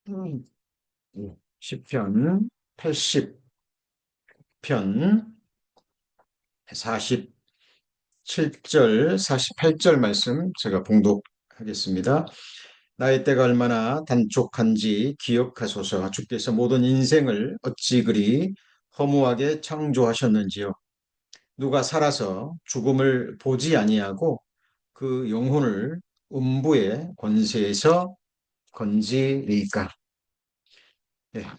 음, 시편 80편 47절, 48절 말씀 제가 봉독하겠습니다. 나의 때가 얼마나 단촉한지 기억하소서. 주께서 모든 인생을 어찌 그리 허무하게 창조하셨는지요. 누가 살아서 죽음을 보지 아니하고 그 영혼을 음부의 권세에서 건지리이까.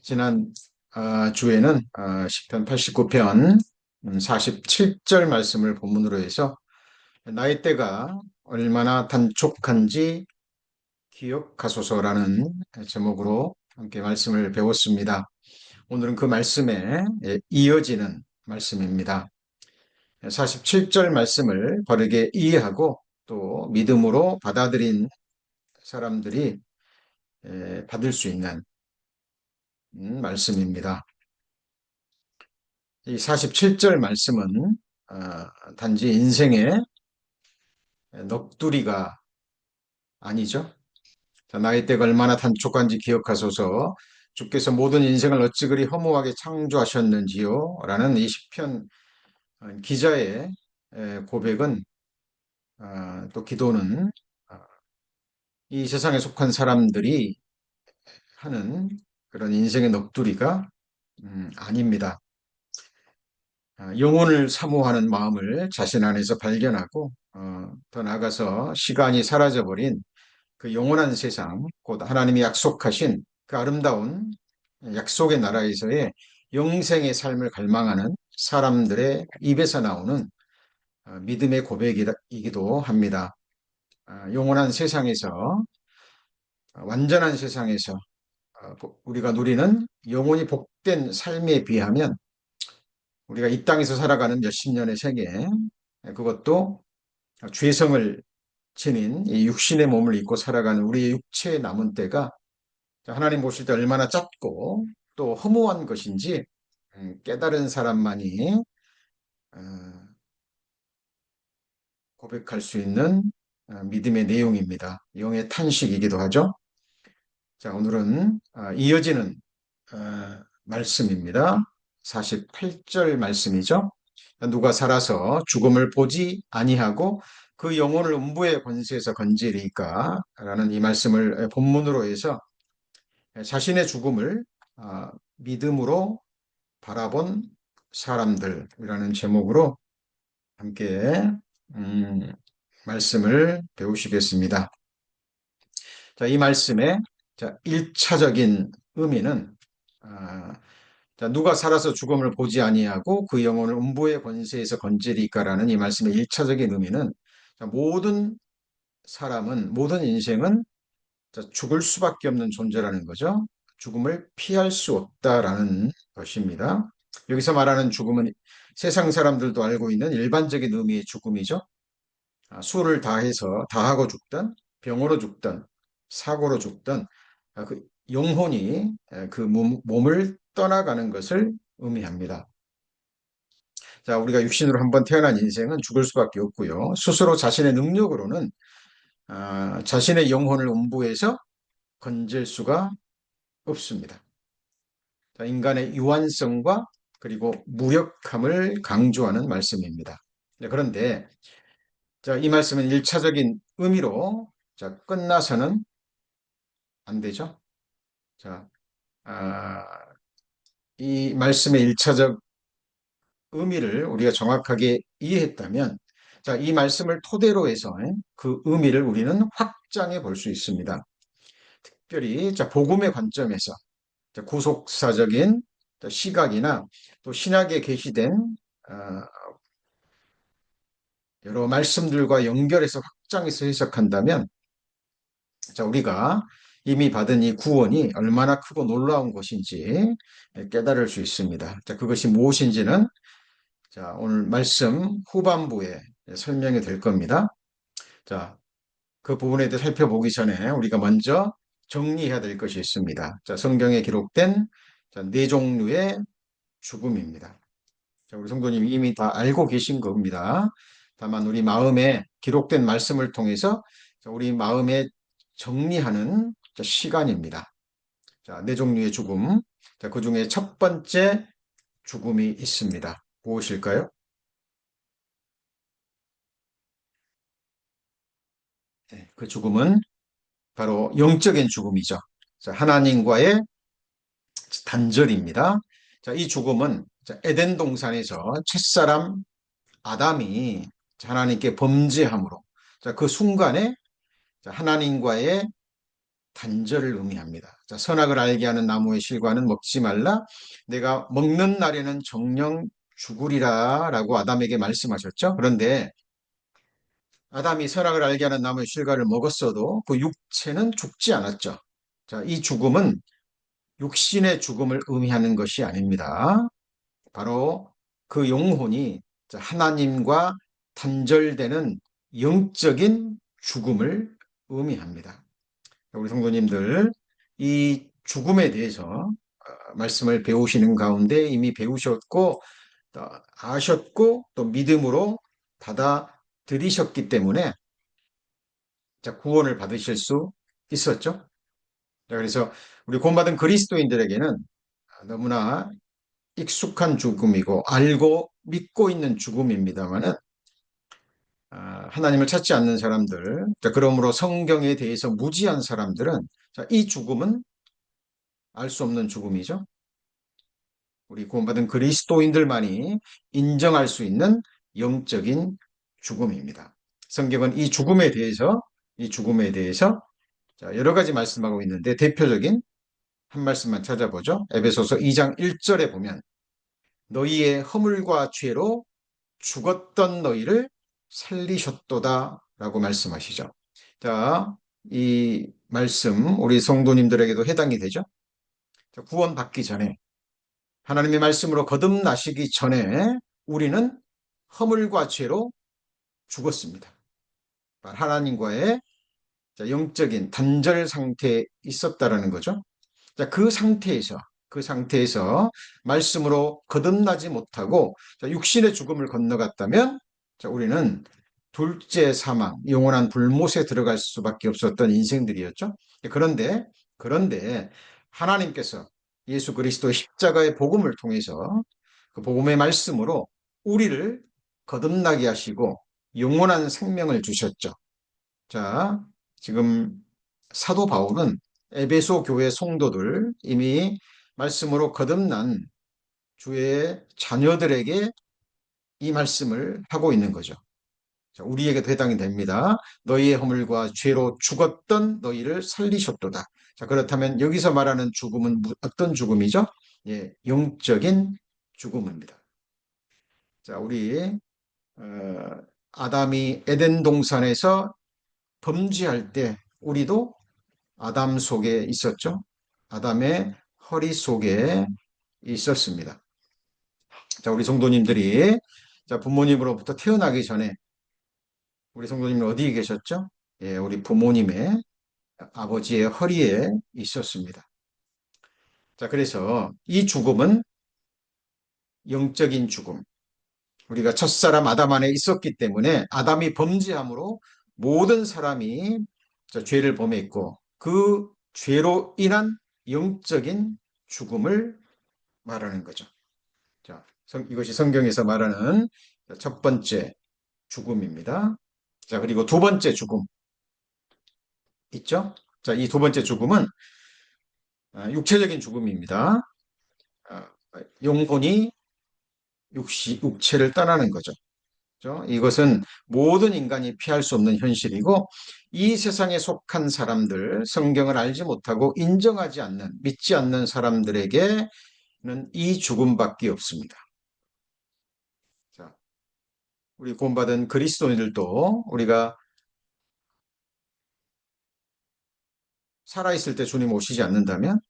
지난 주에는 시편 89편 47절 말씀을 본문으로 해서 나의 때가 얼마나 단촉한지 기억하소서라는 제목으로 함께 말씀을 배웠습니다. 오늘은 그 말씀에 이어지는 말씀입니다. 47절 말씀을 바르게 이해하고 또 믿음으로 받아들인 사람들이 받을 수 있는 말씀입니다. 이 47절 말씀은 단지 인생의 넋두리가 아니죠. 자, 나의 때가 얼마나 단촉한지 기억하소서. 주께서 모든 인생을 어찌 그리 허무하게 창조하셨는지요. 라는 이 시편 기자의 고백은 또 기도는 이 세상에 속한 사람들이 하는 그런 인생의 넋두리가 아닙니다. 영혼을 사모하는 마음을 자신 안에서 발견하고 더 나아가서 시간이 사라져버린 그 영원한 세상, 곧 하나님이 약속하신 그 아름다운 약속의 나라에서의 영생의 삶을 갈망하는 사람들의 입에서 나오는 믿음의 고백이기도 합니다. 영원한 세상에서, 완전한 세상에서 우리가 누리는 영원히 복된 삶에 비하면 우리가 이 땅에서 살아가는 몇십 년의 생애, 그것도 죄성을 지닌 이 육신의 몸을 입고 살아가는 우리의 육체의 남은 때가 하나님 보실 때 얼마나 짧고 또 허무한 것인지 깨달은 사람만이 어, 고백할 수 있는 믿음의 내용입니다. 영의 탄식이기도 하죠. 자, 오늘은 이어지는 말씀입니다. 48절 말씀이죠. 누가 살아서 죽음을 보지 아니하고 그 영혼을 음부의 권세에서 건지리까? 라는 이 말씀을 본문으로 해서 자신의 죽음을 믿음으로 바라본 사람들이라는 제목으로 함께 음, 말씀을 배우시겠습니다. 자, 이 말씀의 1차적인 의미는 자, 누가 살아서 죽음을 보지 아니하고 그 영혼을 음부의 권세에서 건지리까라는 이 말씀의 1차적인 의미는 자, 모든 사람은 모든 인생은 자, 죽을 수밖에 없는 존재라는 거죠. 죽음을 피할 수 없다라는 것입니다. 여기서 말하는 죽음은 세상 사람들도 알고 있는 일반적인 의미의 죽음이죠. 수를 다해서 다하고 죽든 병으로 죽든 사고로 죽든 그 영혼이 그 몸을 떠나가는 것을 의미합니다. 자, 우리가 육신으로 한번 태어난 인생은 죽을 수밖에 없고요. 스스로 자신의 능력으로는 자신의 영혼을 음부에서 건질 수가 없습니다. 자, 인간의 유한성과 그리고 무력함을 강조하는 말씀입니다. 네, 그런데 자, 이 말씀은 일차적인 의미로 자, 끝나서는 안 되죠. 자, 아, 이 말씀의 일차적 의미를 우리가 정확하게 이해했다면 자, 이 말씀을 토대로 해서 그 의미를 우리는 확장해 볼 수 있습니다. 특별히 자, 복음의 관점에서 구속사적인 시각이나 또 신약에 계시된 여러 말씀들과 연결해서 확장해서 해석한다면 자, 우리가 이미 받은 이 구원이 얼마나 크고 놀라운 것인지 깨달을 수 있습니다. 자, 그것이 무엇인지는 자, 오늘 말씀 후반부에 설명이 될 겁니다. 자, 그 부분에 대해 살펴보기 전에 우리가 먼저 정리해야 될 것이 있습니다. 자, 성경에 기록된 자, 네 종류의 죽음입니다. 자, 우리 성도님 이미 다 알고 계신 겁니다. 다만 우리 마음에 기록된 말씀을 통해서 우리 마음에 정리하는 시간입니다. 자, 네 종류의 죽음. 자, 그 중에 첫 번째 죽음이 있습니다. 무엇일까요? 네, 그 죽음은 바로 영적인 죽음이죠. 자, 하나님과의 단절입니다. 자, 이 죽음은 에덴 동산에서 첫사람 아담이 하나님께 범죄함으로 그 순간에 하나님과의 단절을 의미합니다. 자, 선악을 알게 하는 나무의 실과는 먹지 말라. 내가 먹는 날에는 정령 죽으리라 라고 아담에게 말씀하셨죠. 그런데 아담이 선악을 알게 하는 나무의 실과를 먹었어도 그 육체는 죽지 않았죠. 자, 이 죽음은 육신의 죽음을 의미하는 것이 아닙니다. 바로 그 영혼이 하나님과 단절되는 영적인 죽음을 의미합니다. 우리 성도님들, 이 죽음에 대해서 말씀을 배우시는 가운데 이미 배우셨고, 또 아셨고, 또 믿음으로 받아들이셨기 때문에 구원을 받으실 수 있었죠. 그래서 우리 구원받은 그리스도인들에게는 너무나 익숙한 죽음이고 알고 믿고 있는 죽음입니다만은 하나님을 찾지 않는 사람들, 그러므로 성경에 대해서 무지한 사람들은 이 죽음은 알 수 없는 죽음이죠. 우리 구원받은 그리스도인들만이 인정할 수 있는 영적인 죽음입니다. 성경은 이 죽음에 대해서 여러 가지 말씀하고 있는데 대표적인 한 말씀만 찾아보죠. 에베소서 2장 1절에 보면 너희의 허물과 죄로 죽었던 너희를 살리셨도다 라고 말씀하시죠. 자, 이 말씀 우리 성도님들에게도 해당이 되죠. 구원받기 전에 하나님의 말씀으로 거듭나시기 전에 우리는 허물과 죄로 죽었습니다. 하나님과의 영적인 단절 상태에 있었다라는 거죠. 자, 그 상태에서 말씀으로 거듭나지 못하고 육신의 죽음을 건너갔다면 우리는 둘째 사망, 영원한 불못에 들어갈 수밖에 없었던 인생들이었죠. 그런데 하나님께서 예수 그리스도 십자가의 복음을 통해서 그 복음의 말씀으로 우리를 거듭나게 하시고 영원한 생명을 주셨죠. 자, 지금 사도 바울은 에베소 교회 성도들 이미 말씀으로 거듭난 주의 자녀들에게 이 말씀을 하고 있는 거죠. 자, 우리에게도 해당이 됩니다. 너희의 허물과 죄로 죽었던 너희를 살리셨도다. 자, 그렇다면 여기서 말하는 죽음은 어떤 죽음이죠? 예, 영적인 죽음입니다. 자, 우리 아담이 에덴 동산에서 범죄할 때 우리도 아담 속에 있었죠. 아담의 허리 속에 있었습니다. 자, 우리 성도님들이 부모님으로부터 태어나기 전에 우리 성도님은 어디에 계셨죠? 예, 우리 부모님의 아버지의 허리에 있었습니다. 자, 그래서 이 죽음은 영적인 죽음. 우리가 첫사람 아담 안에 있었기 때문에 아담이 범죄함으로 모든 사람이 죄를 범했고 그 죄로 인한 영적인 죽음을 말하는 거죠. 자, 이것이 성경에서 말하는 첫 번째 죽음입니다. 자, 그리고 두 번째 죽음 있죠? 자, 이 두 번째 죽음은 육체적인 죽음입니다. 영혼이 육체를 떠나는 거죠. 그렇죠? 이것은 모든 인간이 피할 수 없는 현실이고 이 세상에 속한 사람들, 성경을 알지 못하고 인정하지 않는, 믿지 않는 사람들에게는 이 죽음밖에 없습니다. 자, 우리 구원받은 그리스도인들도 우리가 살아있을 때 주님 오시지 않는다면,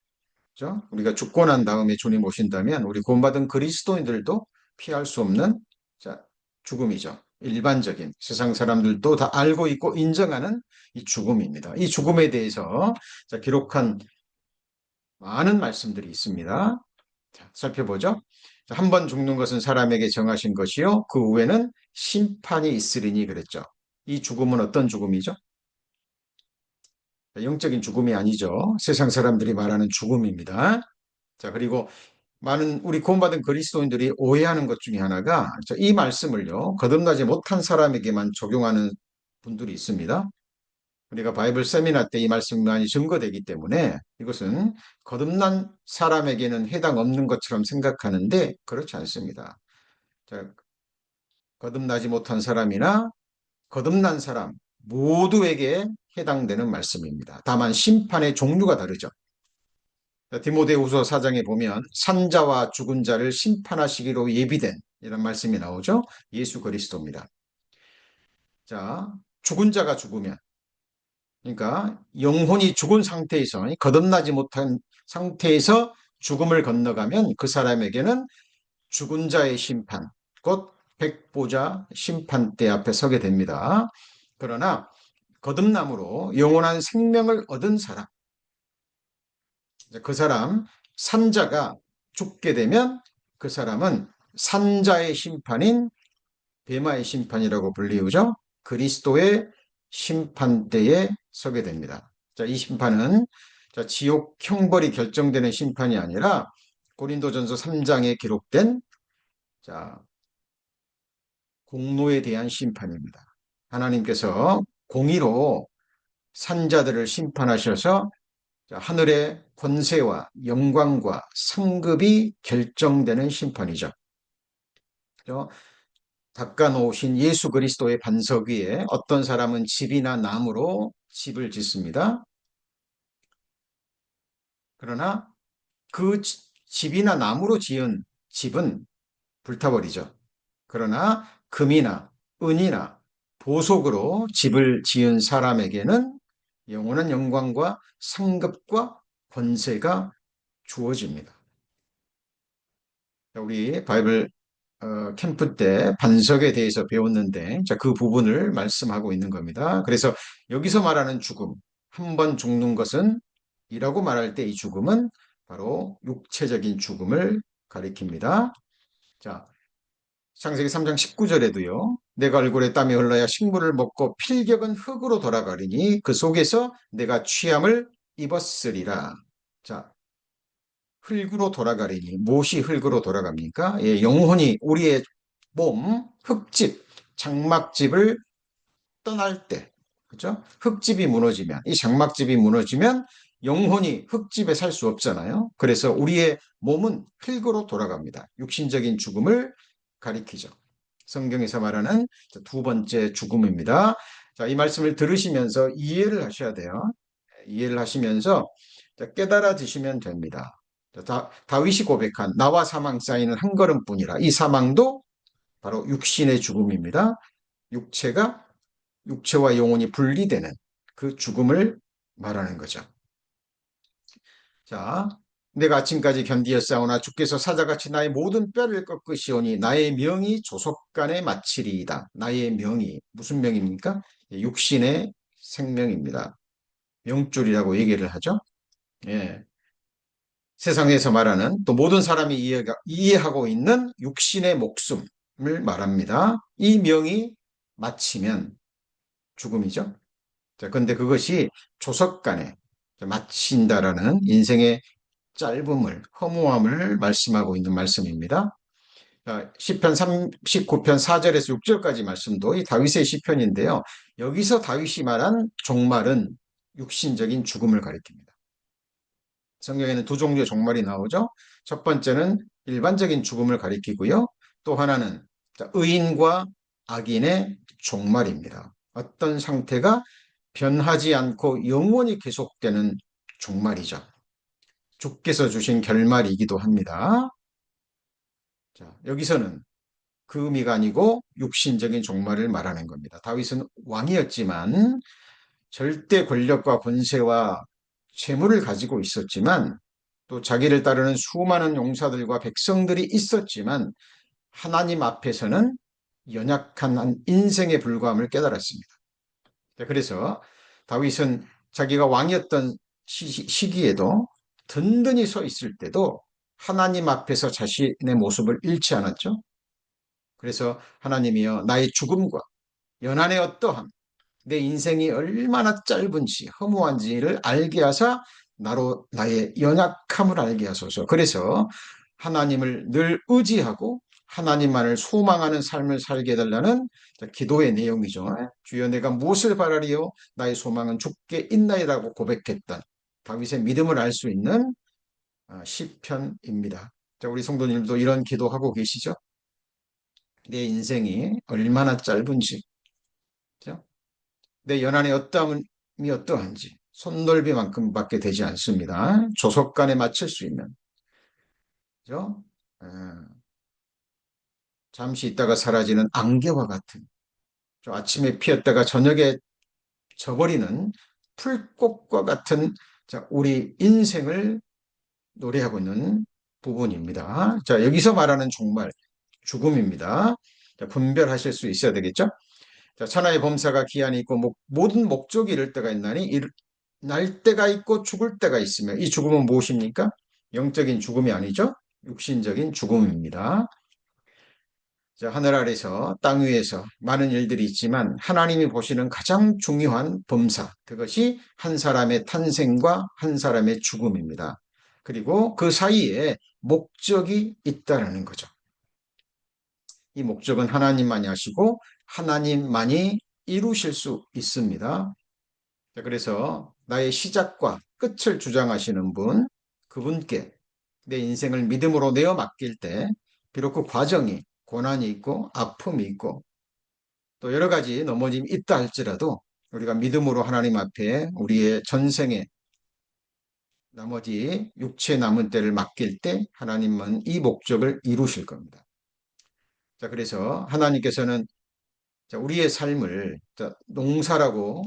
그렇죠? 우리가 죽고 난 다음에 주님 오신다면 우리 구원받은 그리스도인들도 피할 수 없는 죽음이죠. 일반적인 세상 사람들도 다 알고 있고 인정하는 이 죽음입니다. 이 죽음에 대해서 기록한 많은 말씀들이 있습니다. 자, 살펴보죠. 한 번 죽는 것은 사람에게 정하신 것이요. 그 후에는 심판이 있으리니 그랬죠. 이 죽음은 어떤 죽음이죠? 영적인 죽음이 아니죠. 세상 사람들이 말하는 죽음입니다. 자, 그리고 많은 우리 구원받은 그리스도인들이 오해하는 것 중에 하나가 이 말씀을요, 거듭나지 못한 사람에게만 적용하는 분들이 있습니다. 우리가 바이블 세미나 때 이 말씀이 많이 증거되기 때문에 이것은 거듭난 사람에게는 해당 없는 것처럼 생각하는데 그렇지 않습니다. 자, 거듭나지 못한 사람이나 거듭난 사람 모두에게 해당되는 말씀입니다. 다만 심판의 종류가 다르죠. 디모데후서 4장에 보면 산자와 죽은 자를 심판하시기로 예비된 이런 말씀이 나오죠. 예수 그리스도입니다. 자, 죽은 자가 죽으면, 그러니까 영혼이 죽은 상태에서 거듭나지 못한 상태에서 죽음을 건너가면 그 사람에게는 죽은 자의 심판, 곧 백보자 심판대 앞에 서게 됩니다. 그러나 거듭남으로 영원한 생명을 얻은 사람, 그 사람 산자가 죽게 되면 그 사람은 산자의 심판인 베마의 심판이라고 불리우죠. 그리스도의 심판대에 서게 됩니다. 자, 이 심판은 지옥 형벌이 결정되는 심판이 아니라 고린도전서 3장에 기록된 공로에 대한 심판입니다. 하나님께서 공의로 산자들을 심판하셔서 하늘의 권세와 영광과 상급이 결정되는 심판이죠. 닦아 놓으신 예수 그리스도의 반석 위에 어떤 사람은 집이나 나무로 집을 짓습니다. 그러나 그 집이나 나무로 지은 집은 불타버리죠. 그러나 금이나 은이나 보석으로 집을 지은 사람에게는 영원한 영광과 상급과 권세가 주어집니다. 우리 바이블 캠프 때 반석에 대해서 배웠는데 그 부분을 말씀하고 있는 겁니다. 그래서 여기서 말하는 죽음, 한 번 죽는 것은 이라고 말할 때 이 죽음은 바로 육체적인 죽음을 가리킵니다. 자, 창세기 3장 19절에도요. 내가 얼굴에 땀이 흘러야 식물을 먹고 필격은 흙으로 돌아가리니 그 속에서 내가 취함을 입었으리라. 자, 흙으로 돌아가리니 무엇이 흙으로 돌아갑니까? 예, 영혼이 우리의 몸, 흙집, 장막집을 떠날 때, 그죠? 흙집이 무너지면, 이 장막집이 무너지면 영혼이 흙집에 살 수 없잖아요. 그래서 우리의 몸은 흙으로 돌아갑니다. 육신적인 죽음을 가리키죠. 성경에서 말하는 두 번째 죽음입니다. 자, 이 말씀을 들으시면서 이해를 하셔야 돼요. 이해를 하시면서 깨달아지시면 됩니다. 다윗이 고백한 나와 사망 사이는 한 걸음뿐이라. 이 사망도 바로 육신의 죽음입니다. 육체와 영혼이 분리되는 그 죽음을 말하는 거죠. 자, 내가 아침까지 견디었사오나 주께서 사자같이 나의 모든 뼈를 꺾으시오니 나의 명이 조속간에 마치리이다. 나의 명이 무슨 명입니까? 육신의 생명입니다. 명줄이라고 얘기를 하죠. 예. 세상에서 말하는 또 모든 사람이 이해하고 있는 육신의 목숨을 말합니다. 이 명이 마치면 죽음이죠. 자, 근데 그것이 조석간에 마친다라는 인생의 짧음을, 허무함을 말씀하고 있는 말씀입니다. 시편 39편 4절에서 6절까지 말씀도 이 다윗의 시편인데요. 여기서 다윗이 말한 종말은 육신적인 죽음을 가리킵니다. 성경에는 두 종류의 종말이 나오죠. 첫 번째는 일반적인 죽음을 가리키고요. 또 하나는 의인과 악인의 종말입니다. 어떤 상태가 변하지 않고 영원히 계속되는 종말이죠. 주께서 주신 결말이기도 합니다. 자, 여기서는 그 의미가 아니고 육신적인 종말을 말하는 겁니다. 다윗은 왕이었지만 절대 권력과 권세와 재물을 가지고 있었지만 또 자기를 따르는 수많은 용사들과 백성들이 있었지만 하나님 앞에서는 연약한 한 인생에 불과함을 깨달았습니다. 그래서 다윗은 자기가 왕이었던 시기에도 든든히 서 있을 때도 하나님 앞에서 자신의 모습을 잃지 않았죠. 그래서 하나님이여 나의 죽음과 연한의 어떠함 내 인생이 얼마나 짧은지, 허무한지를 알게 하사 나의 연약함을 알게 하소서. 그래서 하나님을 늘 의지하고 하나님만을 소망하는 삶을 살게 해달라는 기도의 내용이죠. 주여 내가 무엇을 바라리요? 나의 소망은 주께 있나이라고 고백했던 다윗의 믿음을 알 수 있는 시편입니다. 자, 우리 성도님도 이런 기도하고 계시죠? 내 인생이 얼마나 짧은지, 그죠? 내 연한의 어떠함이 어떠한지 손놀비만큼밖에 되지 않습니다. 조속간에 맞출 수 있는, 그죠? 어, 잠시 있다가 사라지는 안개와 같은, 저 아침에 피었다가 저녁에 져버리는 풀꽃과 같은 자, 우리 인생을 노래하고 있는 부분입니다. 자, 여기서 말하는 종말, 죽음입니다. 자, 분별하실 수 있어야 되겠죠? 자, 천하의 범사가 기한이 있고 모든 목적이 이를 때가 있나니 날 때가 있고 죽을 때가 있으며 이 죽음은 무엇입니까? 영적인 죽음이 아니죠. 육신적인 죽음입니다. 자, 하늘 아래서 땅 위에서 많은 일들이 있지만 하나님이 보시는 가장 중요한 범사, 그것이 한 사람의 탄생과 한 사람의 죽음입니다. 그리고 그 사이에 목적이 있다라는 거죠. 이 목적은 하나님만이 하시고 하나님만이 이루실 수 있습니다. 자, 그래서 나의 시작과 끝을 주장하시는 분, 그분께 내 인생을 믿음으로 내어 맡길 때 비록 그 과정이 고난이 있고 아픔이 있고 또 여러 가지 넘어짐이 있다 할지라도 우리가 믿음으로 하나님 앞에 우리의 전생에 나머지 육체 남은 때를 맡길 때 하나님은 이 목적을 이루실 겁니다. 자, 그래서 하나님께서는 우리의 삶을 농사라고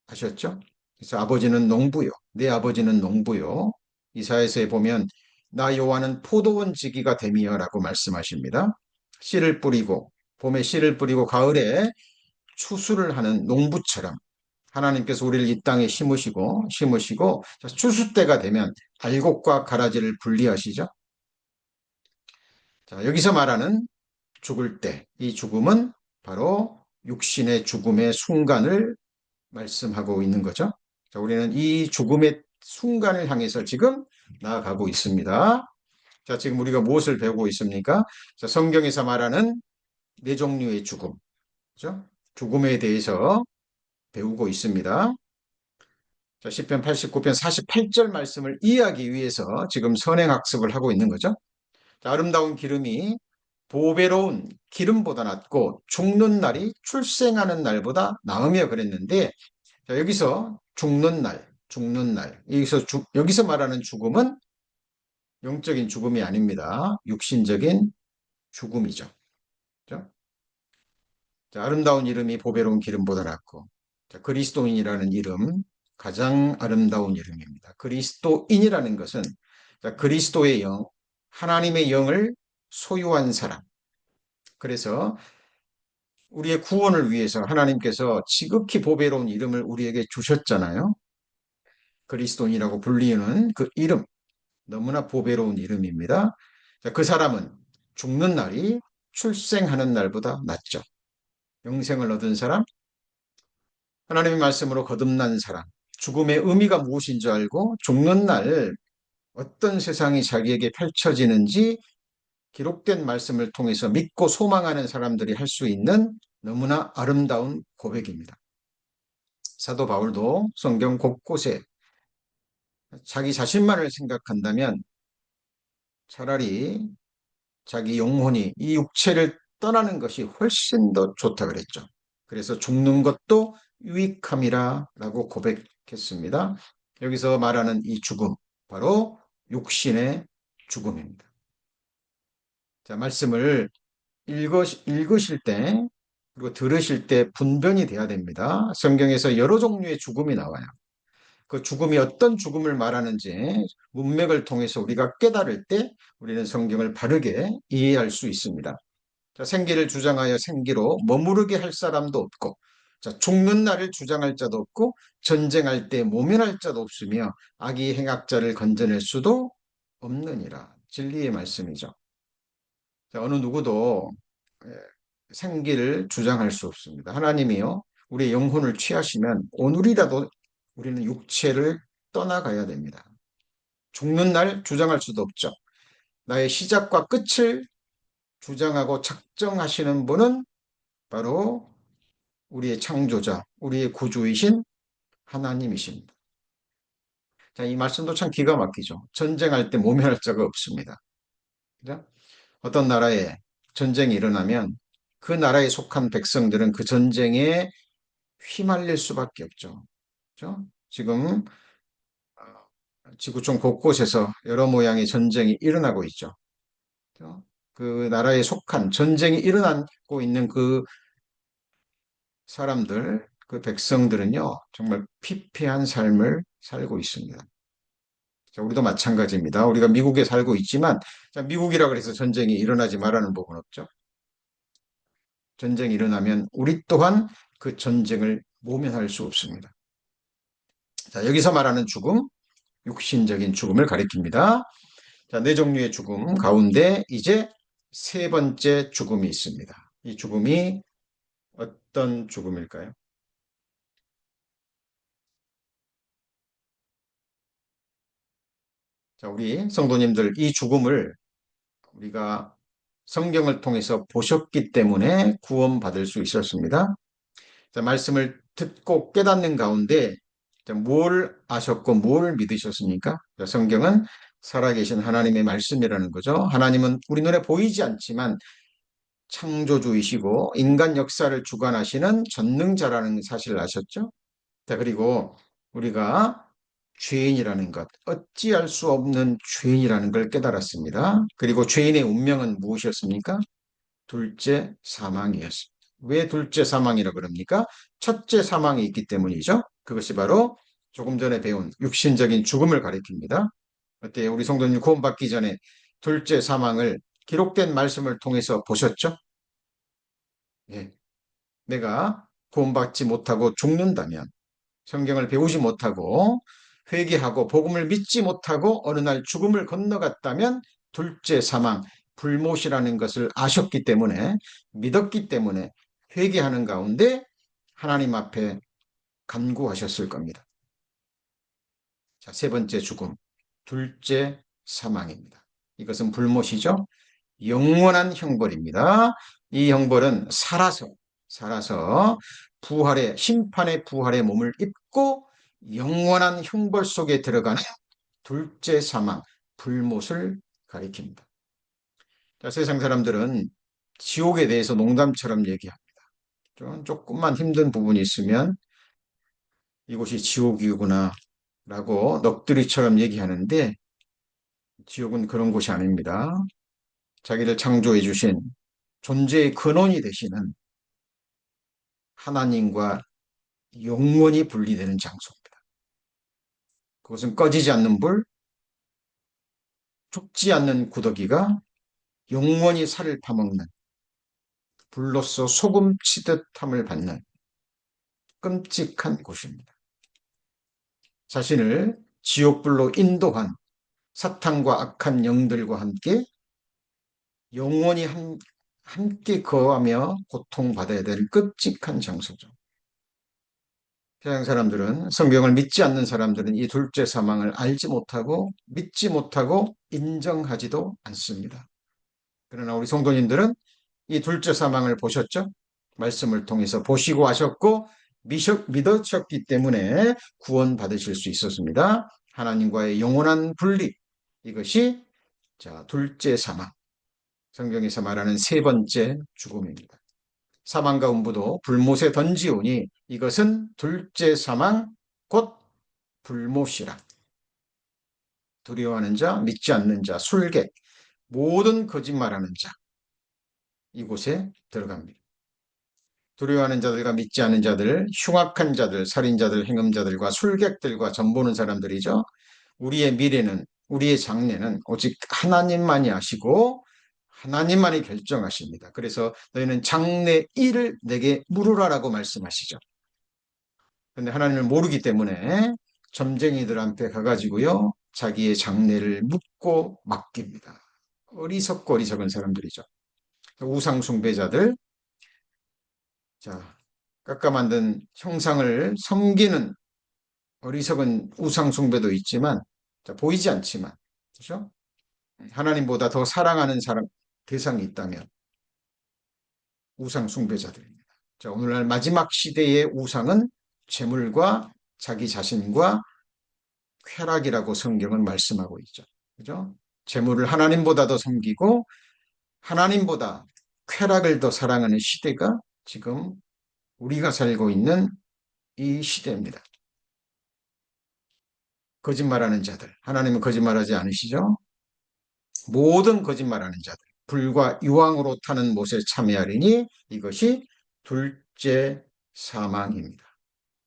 하셨죠? 그래서 아버지는 농부요. 내 아버지는 농부요. 이사야서에 보면 나 여호와는 포도원 지기가 됨이여라고 말씀하십니다. 씨를 뿌리고 봄에 씨를 뿌리고 가을에 추수를 하는 농부처럼 하나님께서 우리를 이 땅에 심으시고 추수 때가 되면 알곡과 가라지를 분리하시죠. 자, 여기서 말하는 죽을 때, 이 죽음은 바로 육신의 죽음의 순간을 말씀하고 있는 거죠. 자, 우리는 이 죽음의 순간을 향해서 지금 나아가고 있습니다. 자, 지금 우리가 무엇을 배우고 있습니까? 자, 성경에서 말하는 네 종류의 죽음, 그죠? 죽음에 대해서 배우고 있습니다. 자, 시편 89편 48절 말씀을 이해하기 위해서 지금 선행학습을 하고 있는 거죠. 자, 아름다운 기름이 보배로운 기름보다 낫고 죽는 날이 출생하는 날보다 나으며 그랬는데 자, 여기서 죽는 날. 여기서 말하는 죽음은 영적인 죽음이 아닙니다. 육신적인 죽음이죠. 그죠? 자, 아름다운 이름이 보배로운 기름보다 낫고, 자, 그리스도인이라는 이름, 가장 아름다운 이름입니다. 그리스도인이라는 것은, 자, 그리스도의 영, 하나님의 영을 소유한 사람. 그래서 우리의 구원을 위해서 하나님께서 지극히 보배로운 이름을 우리에게 주셨잖아요. 그리스도인이라고 불리는 그 이름. 너무나 보배로운 이름입니다. 자, 그 사람은 죽는 날이 출생하는 날보다 낫죠. 영생을 얻은 사람, 하나님의 말씀으로 거듭난 사람, 죽음의 의미가 무엇인 줄 알고 죽는 날 어떤 세상이 자기에게 펼쳐지는지 기록된 말씀을 통해서 믿고 소망하는 사람들이 할 수 있는 너무나 아름다운 고백입니다. 사도 바울도 성경 곳곳에 자기 자신만을 생각한다면 차라리 자기 영혼이 이 육체를 떠나는 것이 훨씬 더 좋다 그랬죠. 그래서 죽는 것도 유익함이라고 고백했습니다. 여기서 말하는 이 죽음, 바로 육신의 죽음입니다. 자, 말씀을 읽으실 때, 그리고 들으실 때 분별이 돼야 됩니다. 성경에서 여러 종류의 죽음이 나와요. 그 죽음이 어떤 죽음을 말하는지 문맥을 통해서 우리가 깨달을 때 우리는 성경을 바르게 이해할 수 있습니다. 자, 생기를 주장하여 생기로 머무르게 할 사람도 없고, 자, 죽는 날을 주장할 자도 없고, 전쟁할 때 모면할 자도 없으며, 악이 행악자를 건져낼 수도 없느니라. 진리의 말씀이죠. 자, 어느 누구도 생기를 주장할 수 없습니다. 하나님이요, 우리의 영혼을 취하시면 오늘이라도 우리는 육체를 떠나가야 됩니다. 죽는 날 주장할 수도 없죠. 나의 시작과 끝을 주장하고 작정하시는 분은 바로 우리의 창조자, 우리의 구주이신 하나님이십니다. 자, 이 말씀도 참 기가 막히죠. 전쟁할 때 모면할 자가 없습니다. 그죠? 어떤 나라에 전쟁이 일어나면 그 나라에 속한 백성들은 그 전쟁에 휘말릴 수밖에 없죠. 그죠? 지금 지구촌 곳곳에서 여러 모양의 전쟁이 일어나고 있죠. 그죠? 그 나라에 속한 전쟁이 일어나고 있는 그 사람들, 그 백성들은요, 정말 피폐한 삶을 살고 있습니다. 자, 우리도 마찬가지입니다. 우리가 미국에 살고 있지만, 자, 미국이라 그래서 전쟁이 일어나지 말라는 법은 없죠. 전쟁이 일어나면 우리 또한 그 전쟁을 모면할 수 없습니다. 자, 여기서 말하는 죽음, 육신적인 죽음을 가리킵니다. 자, 네 종류의 죽음 가운데 이제 세 번째 죽음이 있습니다. 이 죽음이 어떤 죽음일까요? 자, 우리 성도님들 이 죽음을 우리가 성경을 통해서 보셨기 때문에 구원받을 수 있었습니다. 자, 말씀을 듣고 깨닫는 가운데 자, 뭘 아셨고 뭘 믿으셨습니까? 자, 성경은 살아계신 하나님의 말씀이라는 거죠. 하나님은 우리 눈에 보이지 않지만 창조주이시고 인간 역사를 주관하시는 전능자라는 사실을 아셨죠? 자, 그리고 우리가 죄인이라는 것, 어찌할 수 없는 죄인이라는 걸 깨달았습니다. 그리고 죄인의 운명은 무엇이었습니까? 둘째 사망이었습니다. 왜 둘째 사망이라 그럽니까? 첫째 사망이 있기 때문이죠. 그것이 바로 조금 전에 배운 육신적인 죽음을 가리킵니다. 어때요? 우리 성도님 구원받기 전에 둘째 사망을 기록된 말씀을 통해서 보셨죠? 예. 내가 구원받지 못하고 죽는다면 성경을 배우지 못하고 회개하고 복음을 믿지 못하고 어느 날 죽음을 건너갔다면 둘째 사망, 불못이라는 것을 아셨기 때문에 믿었기 때문에 회개하는 가운데 하나님 앞에 간구하셨을 겁니다. 자, 세 번째 죽음, 둘째 사망입니다. 이것은 불못이죠. 영원한 형벌입니다. 이 형벌은 살아서 부활의, 심판의 부활의 몸을 입고 영원한 형벌 속에 들어가는 둘째 사망, 불못을 가리킵니다. 자, 세상 사람들은 지옥에 대해서 농담처럼 얘기합니다. 조금만 힘든 부분이 있으면 이곳이 지옥이구나 라고 넋두리처럼 얘기하는데 지옥은 그런 곳이 아닙니다. 자기를 창조해 주신 존재의 근원이 되시는 하나님과 영원히 분리되는 장소입니다. 그것은 꺼지지 않는 불, 죽지 않는 구더기가 영원히 살을 파먹는 불로서 소금 치듯함을 받는 끔찍한 곳입니다. 자신을 지옥불로 인도한 사탄과 악한 영들과 함께 영원히 함께 거하며 고통받아야 될 끔찍한 장소죠. 세상 사람들은 성경을 믿지 않는 사람들은 이 둘째 사망을 알지 못하고 믿지 못하고 인정하지도 않습니다. 그러나 우리 성도님들은 이 둘째 사망을 보셨죠? 말씀을 통해서 보시고 하셨고 믿으셨기 때문에 구원받으실 수 있었습니다. 하나님과의 영원한 분리 이것이 자 둘째 사망 성경에서 말하는 세 번째 죽음입니다. 사망과 음부도 불못에 던지오니 이것은 둘째 사망 곧 불못이라. 두려워하는 자, 믿지 않는 자, 술객, 모든 거짓말하는 자 이곳에 들어갑니다. 두려워하는 자들과 믿지 않는 자들, 흉악한 자들, 살인자들, 행음자들과 술객들과 점보는 사람들이죠. 우리의 미래는 우리의 장래는 오직 하나님만이 아시고 하나님만이 결정하십니다. 그래서 너희는 장래 일을 내게 물으라라고 말씀하시죠. 그런데 하나님을 모르기 때문에 점쟁이들한테 가가지고요. 자기의 장래를 묻고 맡깁니다. 어리석고 어리석은 사람들이죠. 우상 숭배자들. 자, 깎아 만든 형상을 섬기는 어리석은 우상 숭배도 있지만, 자, 보이지 않지만, 그렇죠? 하나님보다 더 사랑하는 사람 대상이 있다면 우상 숭배자들입니다. 자, 오늘날 마지막 시대의 우상은 재물과 자기 자신과 쾌락이라고 성경은 말씀하고 있죠. 그죠? 재물을 하나님보다 더 섬기고 하나님보다 쾌락을 더 사랑하는 시대가 지금 우리가 살고 있는 이 시대입니다. 거짓말하는 자들. 하나님은 거짓말하지 않으시죠? 모든 거짓말하는 자들. 불과 유황으로 타는 못에 참여하리니 이것이 둘째 사망입니다.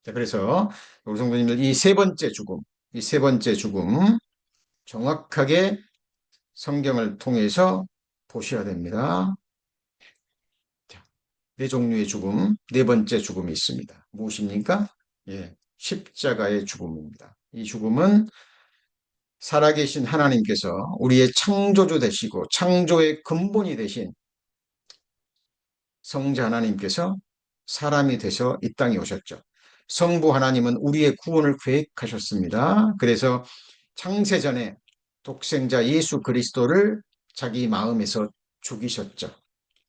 자, 그래서 우리 성도님들 이 세 번째 죽음, 이 세 번째 죽음 정확하게 성경을 통해서 보셔야 됩니다. 자, 네 종류의 죽음, 네 번째 죽음이 있습니다. 무엇입니까? 예, 십자가의 죽음입니다. 이 죽음은 살아계신 하나님께서 우리의 창조주 되시고 창조의 근본이 되신 성자 하나님께서 사람이 되셔 이 땅에 오셨죠. 성부 하나님은 우리의 구원을 계획하셨습니다. 그래서 창세전에 독생자 예수 그리스도를 자기 마음에서 죽이셨죠.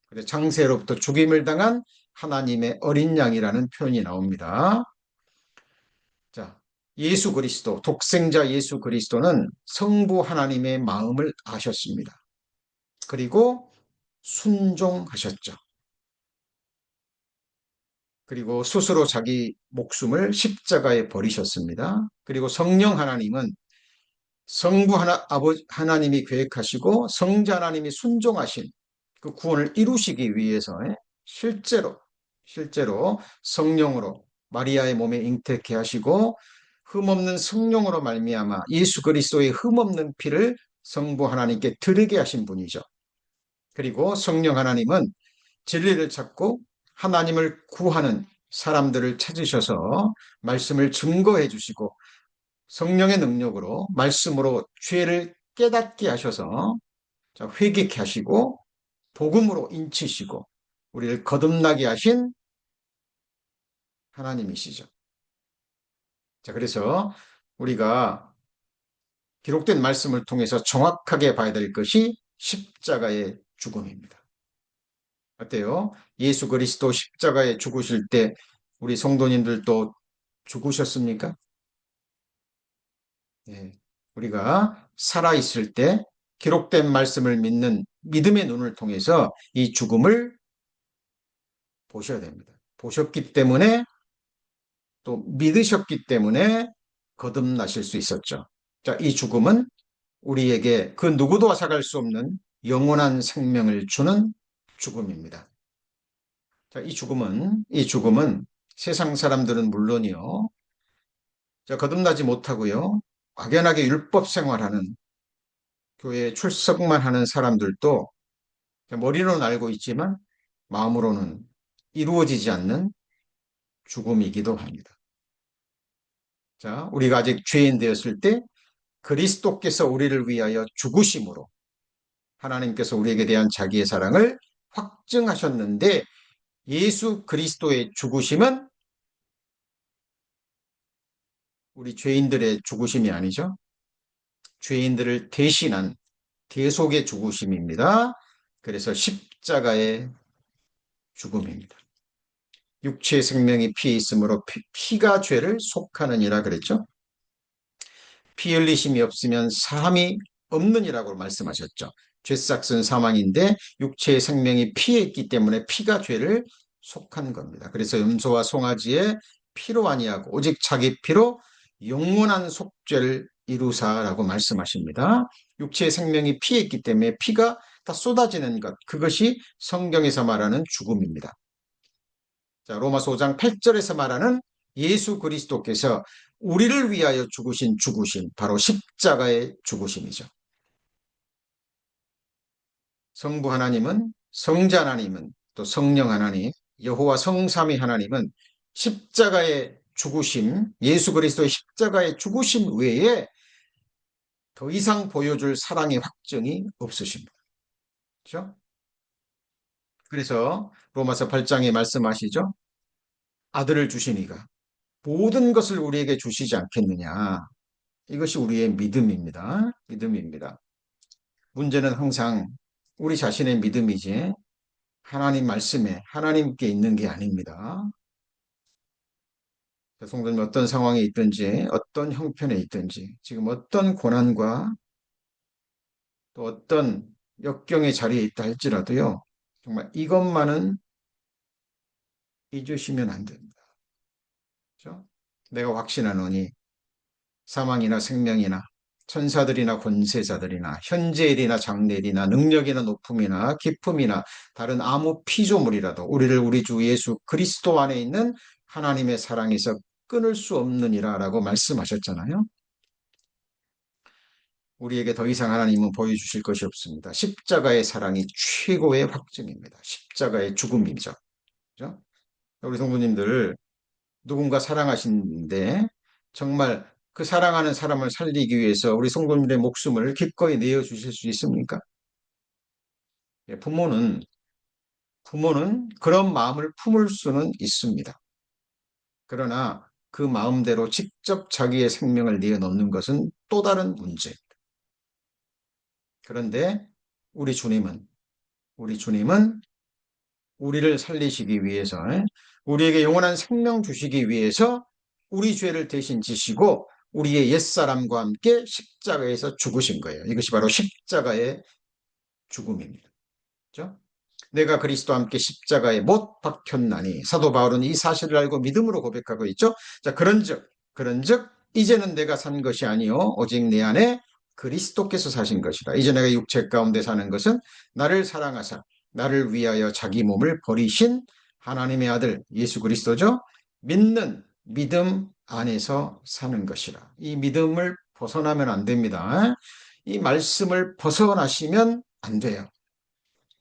그래서 창세로부터 죽임을 당한 하나님의 어린 양이라는 표현이 나옵니다. 자, 예수 그리스도, 독생자 예수 그리스도는 성부 하나님의 마음을 아셨습니다. 그리고 순종하셨죠. 그리고 스스로 자기 목숨을 십자가에 버리셨습니다. 그리고 성령 하나님은 성부 하나님이 계획하시고 성자 하나님이 순종하신 그 구원을 이루시기 위해서 실제로 성령으로 마리아의 몸에 잉태케 하시고 흠없는 성령으로 말미암아 예수 그리스도의 흠없는 피를 성부 하나님께 드리게 하신 분이죠. 그리고 성령 하나님은 진리를 찾고 하나님을 구하는 사람들을 찾으셔서 말씀을 증거해 주시고 성령의 능력으로 말씀으로 죄를 깨닫게 하셔서 회개케 하시고 복음으로 인치시고 우리를 거듭나게 하신 하나님이시죠. 자, 그래서 우리가 기록된 말씀을 통해서 정확하게 봐야 될 것이 십자가의 죽음입니다. 어때요? 예수 그리스도 십자가에 죽으실 때 우리 성도님들도 죽으셨습니까? 예. 우리가 살아있을 때 기록된 말씀을 믿는 믿음의 눈을 통해서 이 죽음을 보셔야 됩니다. 보셨기 때문에 또 믿으셨기 때문에 거듭나실 수 있었죠. 자, 이 죽음은 우리에게 그 누구도 앗아갈 수 없는 영원한 생명을 주는 죽음입니다. 자, 이 죽음은 세상 사람들은 물론이요. 자, 거듭나지 못하고요. 막연하게 율법 생활하는 교회에 출석만 하는 사람들도 머리로는 알고 있지만 마음으로는 이루어지지 않는 죽음이기도 합니다. 자, 우리가 아직 죄인 되었을 때 그리스도께서 우리를 위하여 죽으심으로 하나님께서 우리에게 대한 자기의 사랑을 확증하셨는데 예수 그리스도의 죽으심은 우리 죄인들의 죽으심이 아니죠. 죄인들을 대신한 대속의 죽으심입니다. 그래서 십자가의 죽음입니다. 육체의 생명이 피에 있으므로 피가 죄를 속하느니라 그랬죠. 피 흘리심이 없으면 사함이 없느니라고 말씀하셨죠. 죄삭은 사망인데 육체의 생명이 피에 있기 때문에 피가 죄를 속한 겁니다. 그래서 염소와 송아지의 피로 아니하고 오직 자기 피로 영원한 속죄를 이루사라고 말씀하십니다. 육체의 생명이 피에 있기 때문에 피가 다 쏟아지는 것, 그것이 성경에서 말하는 죽음입니다. 자, 로마서 5장 8절에서 말하는 예수 그리스도께서 우리를 위하여 죽으신 죽으심, 바로 십자가의 죽으심이죠. 성부 하나님은, 성자 하나님은, 또 성령 하나님, 여호와 성삼위 하나님은 십자가의 죽으심, 예수 그리스도의 십자가의 죽으심 외에 더 이상 보여줄 사랑의 확증이 없으십니다. 그렇죠? 그래서 로마서 8장에 말씀하시죠. 아들을 주시니가 모든 것을 우리에게 주시지 않겠느냐. 이것이 우리의 믿음입니다. 믿음입니다. 문제는 항상 우리 자신의 믿음이지 하나님 말씀에 하나님께 있는 게 아닙니다. 성도님 어떤 상황에 있든지 어떤 형편에 있든지 지금 어떤 고난과 또 어떤 역경의 자리에 있다 할지라도요. 정말 이것만은 잊으시면 안 됩니다. 그렇죠? 내가 확신하노니 사망이나 생명이나 천사들이나 권세자들이나 현재일이나 장래일이나 능력이나 높음이나 기품이나 다른 아무 피조물이라도 우리를 우리 주 예수 그리스도 안에 있는 하나님의 사랑에서 끊을 수 없느니라 라고 말씀하셨잖아요. 우리에게 더 이상 하나님은 보여주실 것이 없습니다. 십자가의 사랑이 최고의 확증입니다. 십자가의 죽음이죠. 그죠? 우리 성도님들 누군가 사랑하시는데 정말 그 사랑하는 사람을 살리기 위해서 우리 성도님들의 목숨을 기꺼이 내어주실 수 있습니까? 예, 부모는 그런 마음을 품을 수는 있습니다. 그러나 그 마음대로 직접 자기의 생명을 내어놓는 것은 또 다른 문제. 그런데 우리 주님은 우리 주님은 우리를 살리시기 위해서, 우리에게 영원한 생명 주시기 위해서 우리 죄를 대신 지시고 우리의 옛사람과 함께 십자가에서 죽으신 거예요. 이것이 바로 십자가의 죽음입니다. 그렇죠? 내가 그리스도와 함께 십자가에 못 박혔나니 사도 바울은 이 사실을 알고 믿음으로 고백하고 있죠. 자, 그런즉 이제는 내가 산 것이 아니요 오직 내 안에 그리스도께서 사신 것이라. 이제 내가 육체 가운데 사는 것은 나를 사랑하사 나를 위하여 자기 몸을 버리신 하나님의 아들 예수 그리스도죠. 믿는 믿음 안에서 사는 것이라. 이 믿음을 벗어나면 안 됩니다. 이 말씀을 벗어나시면 안 돼요.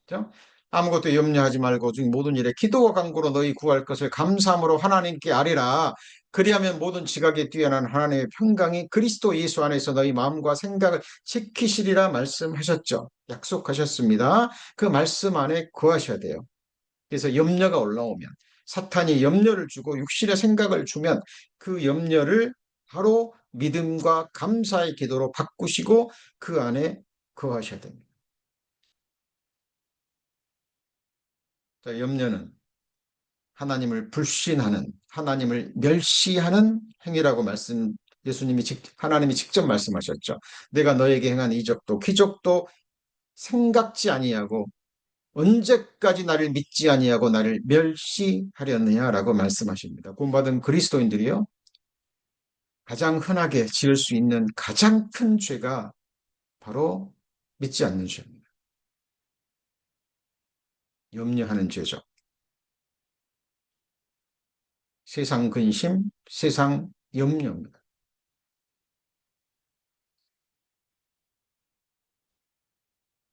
그죠? 아무것도 염려하지 말고 즉 모든 일에 기도와 간구로 너희 구할 것을 감사함으로 하나님께 아뢰라. 그리하면 모든 지각에 뛰어난 하나님의 평강이 그리스도 예수 안에서 너희 마음과 생각을 지키시리라 말씀하셨죠. 약속하셨습니다. 그 말씀 안에 구하셔야 돼요. 그래서 염려가 올라오면 사탄이 염려를 주고 육신의 생각을 주면 그 염려를 바로 믿음과 감사의 기도로 바꾸시고 그 안에 거하셔야 됩니다. 자, 염려는 하나님을 불신하는, 하나님을 멸시하는 행위라고 하나님이 직접 말씀하셨죠. 내가 너에게 행한 이적도 기적도 생각지 아니하고 언제까지 나를 믿지 아니하고 나를 멸시하렸느냐라고 말씀하십니다. 구원받은 그리스도인들이요. 가장 흔하게 지을 수 있는 가장 큰 죄가 바로 믿지 않는 죄입니다. 염려하는 죄죠. 세상 근심, 세상 염려입니다.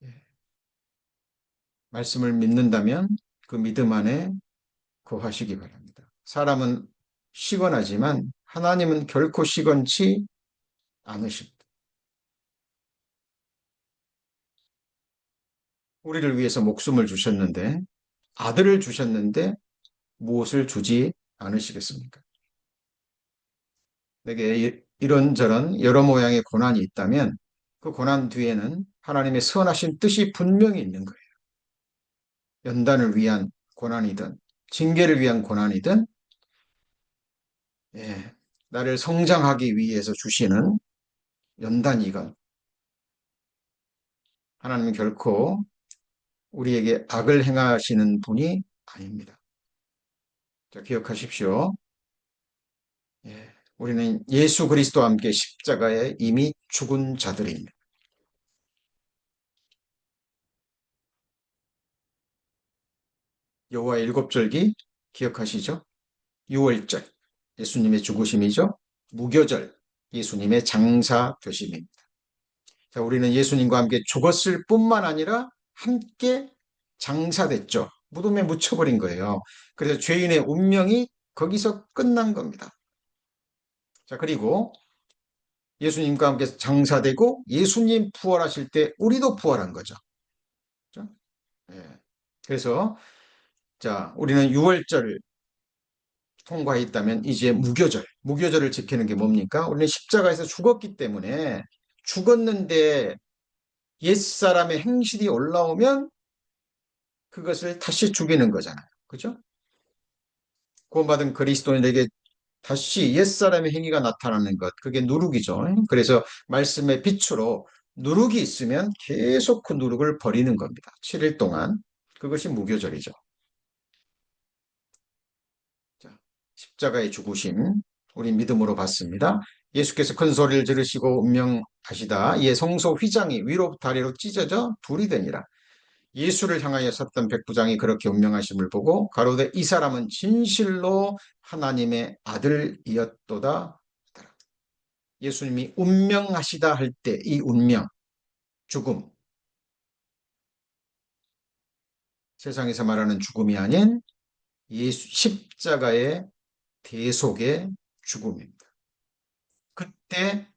예. 말씀을 믿는다면 그 믿음 안에 거하시기 바랍니다. 사람은 시건하지만 하나님은 결코 시건치 않으십니다. 우리를 위해서 목숨을 주셨는데 아들을 주셨는데 무엇을 주지 않으시겠습니까? 내게 이런저런 여러 모양의 고난이 있다면 그 고난 뒤에는 하나님의 선하신 뜻이 분명히 있는 거예요. 연단을 위한 고난이든 징계를 위한 고난이든 예, 나를 성장하기 위해서 주시는 연단이건 하나님은 결코 우리에게 악을 행하시는 분이 아닙니다. 자, 기억하십시오. 예, 우리는 예수 그리스도와 함께 십자가에 이미 죽은 자들입니다. 여호와 일곱절기 기억하시죠? 유월절 예수님의 죽으심이죠. 무교절 예수님의 장사 되심입니다. 자, 우리는 예수님과 함께 죽었을 뿐만 아니라 함께 장사됐죠. 무덤에 묻혀버린 거예요. 그래서 죄인의 운명이 거기서 끝난 겁니다. 자, 그리고 예수님과 함께 장사되고 예수님 부활하실 때 우리도 부활한 거죠. 그렇죠? 예. 그래서 자, 우리는 6월절 통과했다면 이제 무교절을 지키는 게 뭡니까? 우리는 십자가에서 죽었기 때문에 죽었는데 옛사람의 행실이 올라오면 그것을 다시 죽이는 거잖아요. 그죠? 구원받은 그리스도인에게 다시 옛사람의 행위가 나타나는 것, 그게 누룩이죠. 그래서 말씀의 빛으로 누룩이 있으면 계속 그 누룩을 버리는 겁니다. 7일 동안. 그것이 무교절이죠. 자, 십자가의 죽으심, 우리 믿음으로 받습니다. 예수께서 큰 소리를 지르시고 운명하시다. 이에 성소 휘장이 위로부터 아래로 찢어져 둘이 되니라. 예수를 향하여 섰던 백부장이 그렇게 운명하심을 보고 가로되 이 사람은 진실로 하나님의 아들이었도다. 예수님이 운명하시다 할 때 이 운명, 죽음, 세상에서 말하는 죽음이 아닌 예수 십자가의 대속의 죽음입니다. 그때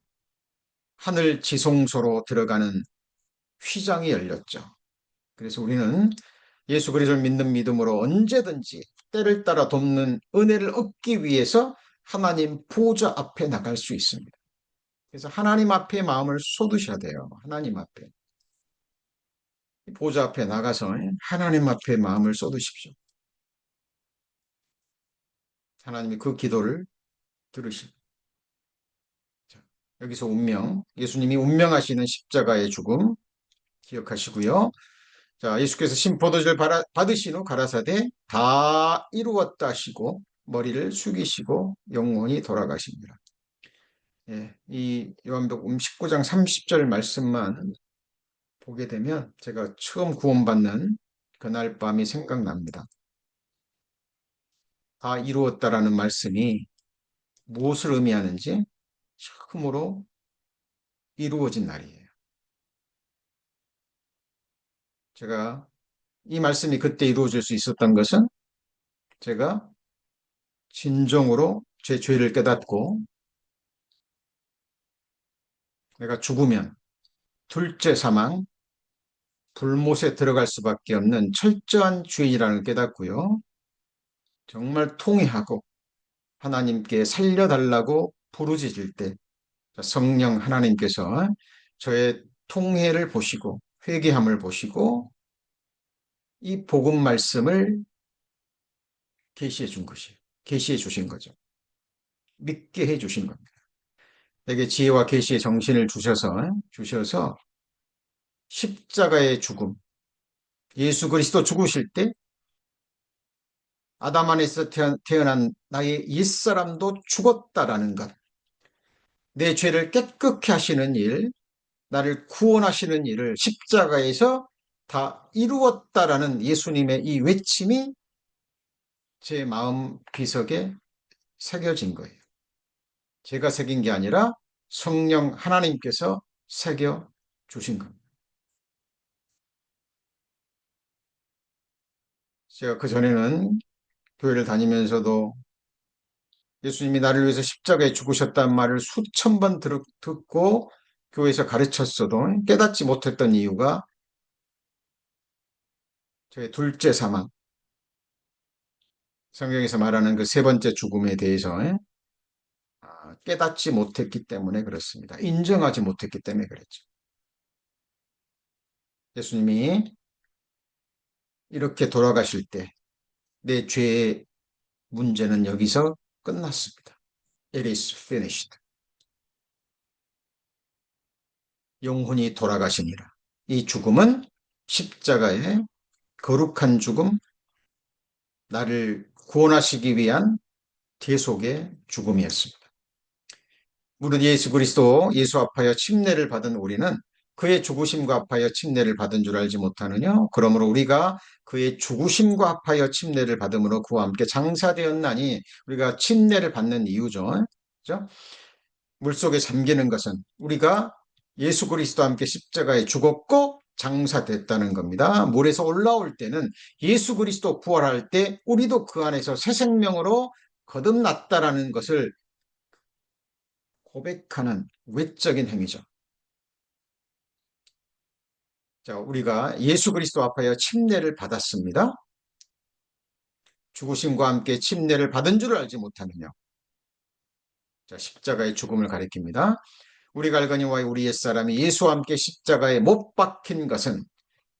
하늘 지성소로 들어가는 휘장이 열렸죠. 그래서 우리는 예수 그리스도를 믿는 믿음으로 언제든지 때를 따라 돕는 은혜를 얻기 위해서 하나님 보좌 앞에 나갈 수 있습니다. 그래서 하나님 앞에 마음을 쏟으셔야 돼요. 하나님 앞에. 보좌 앞에 나가서 하나님 앞에 마음을 쏟으십시오. 하나님이 그 기도를 들으십니다. 여기서 운명, 예수님이 운명하시는 십자가의 죽음 기억하시고요. 자, 예수께서 신포도주를 받으신 후 가라사대 다 이루었다 하시고 머리를 숙이시고 영원히 돌아가십니다. 예, 이 요한복음 19장 30절 말씀만 보게 되면 제가 처음 구원받는 그날 밤이 생각납니다. 다 이루었다라는 말씀이 무엇을 의미하는지 처음으로 이루어진 날이에요. 제가 이 말씀이 그때 이루어질 수 있었던 것은 제가 진정으로 제 죄를 깨닫고 내가 죽으면 둘째 사망, 불못에 들어갈 수밖에 없는 철저한 죄인이라는 걸 깨닫고요. 정말 통회하고 하나님께 살려달라고 부르짖을 때 성령 하나님께서 저의 통회를 보시고 회개함을 보시고 이 복음 말씀을 계시해 준 것이에요. 계시해 주신 거죠. 믿게 해 주신 겁니다. 내게 지혜와 계시의 정신을 주셔서 십자가의 죽음, 예수 그리스도 죽으실 때 아담 안에서 태어난 나의 옛사람도 죽었다라는 것, 내 죄를 깨끗게 하시는 일, 나를 구원하시는 일을 십자가에서 다 이루었다라는 예수님의 이 외침이 제 마음 비석에 새겨진 거예요. 제가 새긴 게 아니라 성령 하나님께서 새겨 주신 겁니다. 제가 그전에는 교회를 다니면서도 예수님이 나를 위해서 십자가에 죽으셨다는 말을 수천 번 듣고 교회에서 가르쳤어도 깨닫지 못했던 이유가 저의 둘째 사망, 성경에서 말하는 그 세 번째 죽음에 대해서 깨닫지 못했기 때문에 그렇습니다. 인정하지 못했기 때문에 그랬죠. 예수님이 이렇게 돌아가실 때 내 죄의 문제는 여기서 끝났습니다. It is finished. 영혼이 돌아가시니라. 이 죽음은 십자가의 거룩한 죽음, 나를 구원하시기 위한 대속의 죽음이었습니다. 무릇 예수 그리스도 예수 앞하여 침례를 받은 우리는 그의 죽으심과 합하여 침례를 받은 줄 알지 못하느냐? 그러므로 우리가 그의 죽으심과 합하여 침례를 받음으로 그와 함께 장사되었나니 우리가 침례를 받는 이유죠. 그렇죠? 물속에 잠기는 것은 우리가 예수 그리스도와 함께 십자가에 죽었고 장사됐다는 겁니다. 물에서 올라올 때는 예수 그리스도 부활할 때 우리도 그 안에서 새 생명으로 거듭났다라는 것을 고백하는 외적인 행위죠. 자, 우리가 예수 그리스도 앞하여 침례를 받았습니다. 죽으심과 함께 침례를 받은 줄을 알지 못하느냐. 자, 십자가의 죽음을 가리킵니다. 우리가 알거니와 우리 옛사람이 예수와 함께 십자가에 못 박힌 것은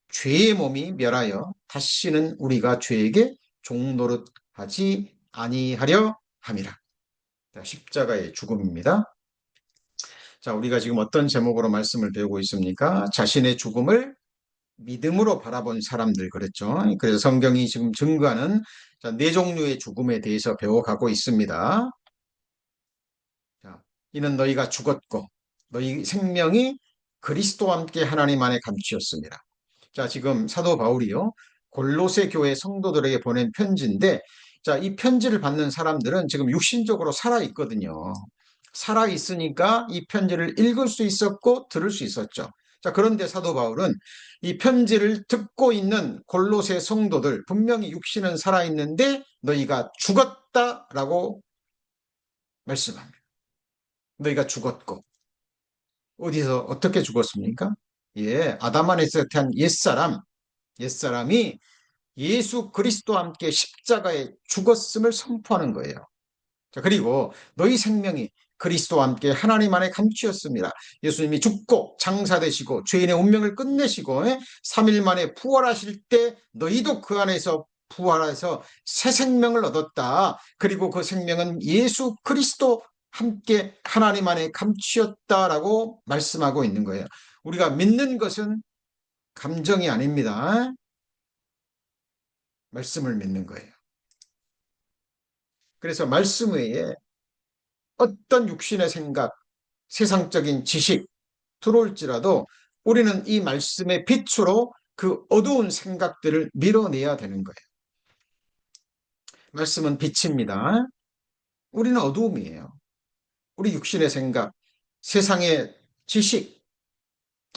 죄의 몸이 멸하여 다시는 우리가 죄에게 종노릇하지 아니하려 함이라. 자, 십자가의 죽음입니다. 자, 우리가 지금 어떤 제목으로 말씀을 배우고 있습니까? 자신의 죽음을 믿음으로 바라본 사람들 그랬죠. 그래서 성경이 지금 증거하는 자, 네 종류의 죽음에 대해서 배워가고 있습니다. 자, 이는 너희가 죽었고 너희 생명이 그리스도와 함께 하나님 안에 감추었습니다. 자, 지금 사도 바울이요. 골로새 교회 성도들에게 보낸 편지인데, 자, 이 편지를 받는 사람들은 지금 육신적으로 살아 있거든요. 살아 있으니까 이 편지를 읽을 수 있었고 들을 수 있었죠. 자, 그런데 사도 바울은 이 편지를 듣고 있는 골로새 성도들, 분명히 육신은 살아 있는데 너희가 죽었다라고 말씀합니다. 너희가 죽었고 어디서 어떻게 죽었습니까? 예, 아담 안에서 태한 옛사람이 예수 그리스도와 함께 십자가에 죽었음을 선포하는 거예요. 자, 그리고 너희 생명이 그리스도와 함께 하나님 안에 감추었습니다. 예수님이 죽고 장사되시고 죄인의 운명을 끝내시고 3일 만에 부활하실 때 너희도 그 안에서 부활해서 새 생명을 얻었다. 그리고 그 생명은 예수 그리스도 함께 하나님 안에 감추었다라고 말씀하고 있는 거예요. 우리가 믿는 것은 감정이 아닙니다. 말씀을 믿는 거예요. 그래서 말씀 외에 어떤 육신의 생각, 세상적인 지식 들어올지라도 우리는 이 말씀의 빛으로 그 어두운 생각들을 밀어내야 되는 거예요. 말씀은 빛입니다. 우리는 어두움이에요. 우리 육신의 생각, 세상의 지식,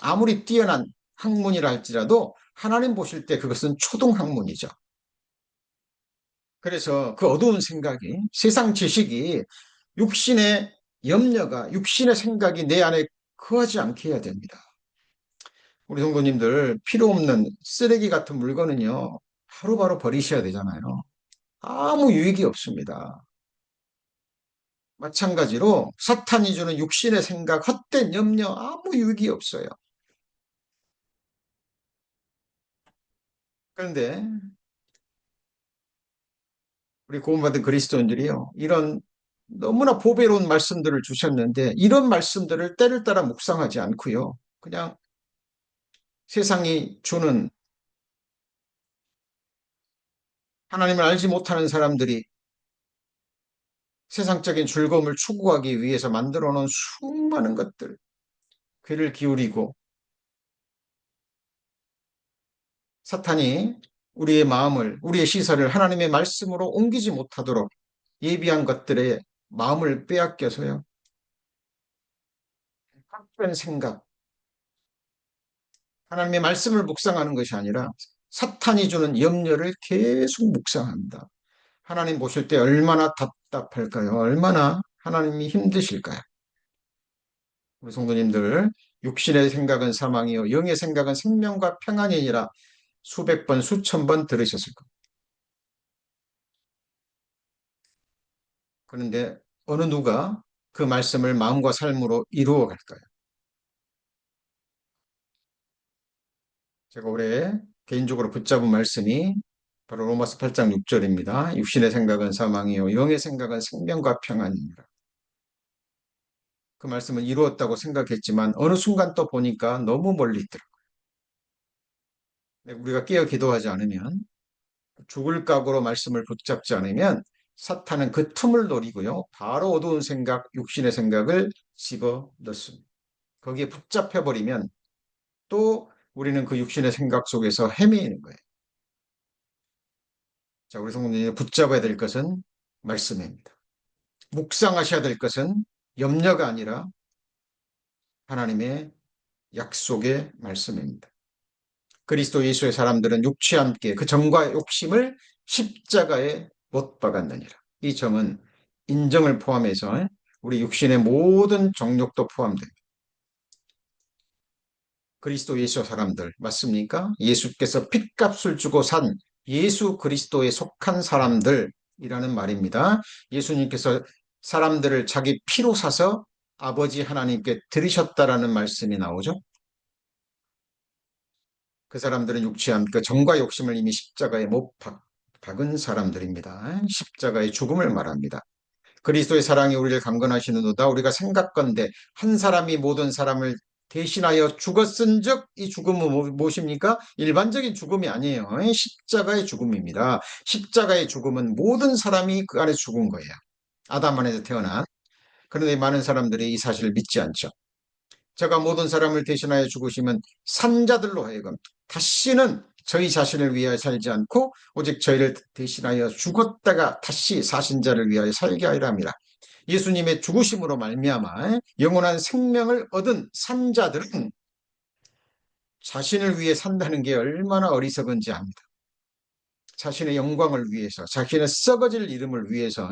아무리 뛰어난 학문이라 할지라도 하나님 보실 때 그것은 초등학문이죠. 그래서 그 어두운 생각이, 세상 지식이 육신의 염려가, 육신의 생각이 내 안에 거하지 않게 해야 됩니다. 우리 성도님들 필요 없는 쓰레기 같은 물건은요, 바로바로 버리셔야 되잖아요. 아무 유익이 없습니다. 마찬가지로 사탄이 주는 육신의 생각, 헛된 염려, 아무 유익이 없어요. 그런데 우리 구원받은 그리스도인들이요, 이런 너무나 보배로운 말씀들을 주셨는데 이런 말씀들을 때를 따라 묵상하지 않고요. 그냥 세상이 주는 하나님을 알지 못하는 사람들이 세상적인 즐거움을 추구하기 위해서 만들어 놓은 수많은 것들, 귀를 기울이고 사탄이 우리의 마음을, 우리의 시선을 하나님의 말씀으로 옮기지 못하도록 예비한 것들의 마음을 빼앗겨서요. 헛된 생각, 하나님의 말씀을 묵상하는 것이 아니라 사탄이 주는 염려를 계속 묵상한다. 하나님 보실 때 얼마나 답답할까요? 얼마나 하나님이 힘드실까요? 우리 성도님들, 육신의 생각은 사망이요 영의 생각은 생명과 평안이니라 수백 번, 수천 번 들으셨을 겁니다. 그런데 어느 누가 그 말씀을 마음과 삶으로 이루어 갈까요? 제가 올해 개인적으로 붙잡은 말씀이 바로 로마서 8장 6절입니다. 육신의 생각은 사망이요 영의 생각은 생명과 평안이니라. 그 말씀을 이루었다고 생각했지만 어느 순간 또 보니까 너무 멀리 있더라고요. 우리가 깨어 기도하지 않으면 죽을 각오로 말씀을 붙잡지 않으면 사탄은 그 틈을 노리고요. 바로 어두운 생각, 육신의 생각을 집어 넣습니다. 거기에 붙잡혀 버리면 또 우리는 그 육신의 생각 속에서 헤매이는 거예요. 자, 우리 성도님 붙잡아야 될 것은 말씀입니다. 묵상하셔야 될 것은 염려가 아니라 하나님의 약속의 말씀입니다. 그리스도 예수의 사람들은 육체와 함께 그 정과 욕심을 십자가에 못 박았느니라. 이 정은 인정을 포함해서 우리 육신의 모든 정욕도 포함됩니다. 그리스도 예수 사람들 맞습니까? 예수께서 핏값을 주고 산 예수 그리스도에 속한 사람들이라는 말입니다. 예수님께서 사람들을 자기 피로 사서 아버지 하나님께 드리셨다라는 말씀이 나오죠. 그 사람들은 육체함, 그 정과 욕심을 이미 십자가에 못 박은 사람들입니다. 십자가의 죽음을 말합니다. 그리스도의 사랑이 우리를 강건하시는도다. 우리가 생각건대 한 사람이 모든 사람을 대신하여 죽었은즉 이 죽음은 무엇입니까? 일반적인 죽음이 아니에요. 십자가의 죽음입니다. 십자가의 죽음은 모든 사람이 그 안에 죽은 거예요. 아담 안에서 태어난. 그런데 많은 사람들이 이 사실을 믿지 않죠. 제가 모든 사람을 대신하여 죽으시면 산자들로 하여금 다시는 저희 자신을 위하여 살지 않고 오직 저희를 대신하여 죽었다가 다시 사신 자를 위하여 살게 하리라 합니다. 예수님의 죽으심으로 말미암아 영원한 생명을 얻은 산자들은 자신을 위해 산다는 게 얼마나 어리석은지 압니다. 자신의 영광을 위해서, 자신의 썩어질 이름을 위해서,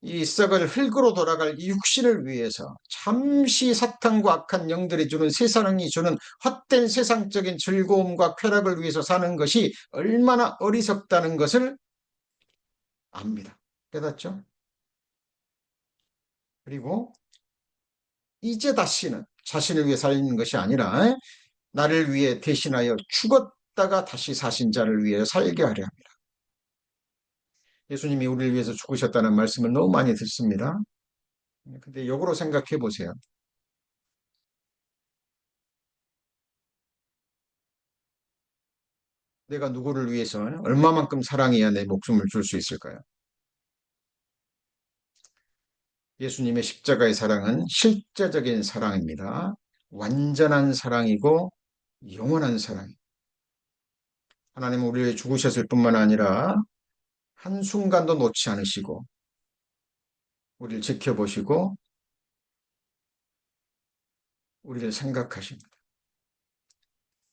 이 썩을 흙으로 돌아갈 이 육신을 위해서 잠시 사탄과 악한 영들이 주는 세상이 주는 헛된 세상적인 즐거움과 쾌락을 위해서 사는 것이 얼마나 어리석다는 것을 압니다. 깨닫죠? 그리고 이제 다시는 자신을 위해 살는 것이 아니라 나를 위해 대신하여 죽었다가 다시 사신 자를 위해 살게 하려 합니다. 예수님이 우리를 위해서 죽으셨다는 말씀을 너무 많이 듣습니다. 근데 역으로 생각해 보세요. 내가 누구를 위해서 얼마만큼 사랑해야 내 목숨을 줄 수 있을까요? 예수님의 십자가의 사랑은 실제적인 사랑입니다. 완전한 사랑이고 영원한 사랑입니다. 하나님은 우리를 위해 죽으셨을 뿐만 아니라 한순간도 놓지 않으시고 우리를 지켜보시고 우리를 생각하십니다.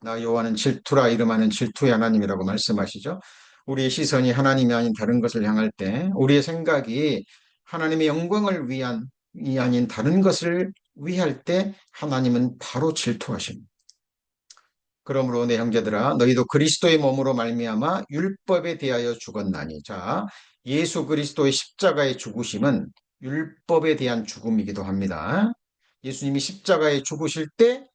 나 여호와는 질투라 이름하는 질투의 하나님이라고 말씀하시죠. 우리의 시선이 하나님이 아닌 다른 것을 향할 때 우리의 생각이 하나님의 영광을 위한 이 아닌 다른 것을 위할 때 하나님은 바로 질투하십니다. 그러므로 내 형제들아 너희도 그리스도의 몸으로 말미암아 율법에 대하여 죽었나니. 자, 예수 그리스도의 십자가의 죽으심은 율법에 대한 죽음이기도 합니다. 예수님이 십자가에 죽으실 때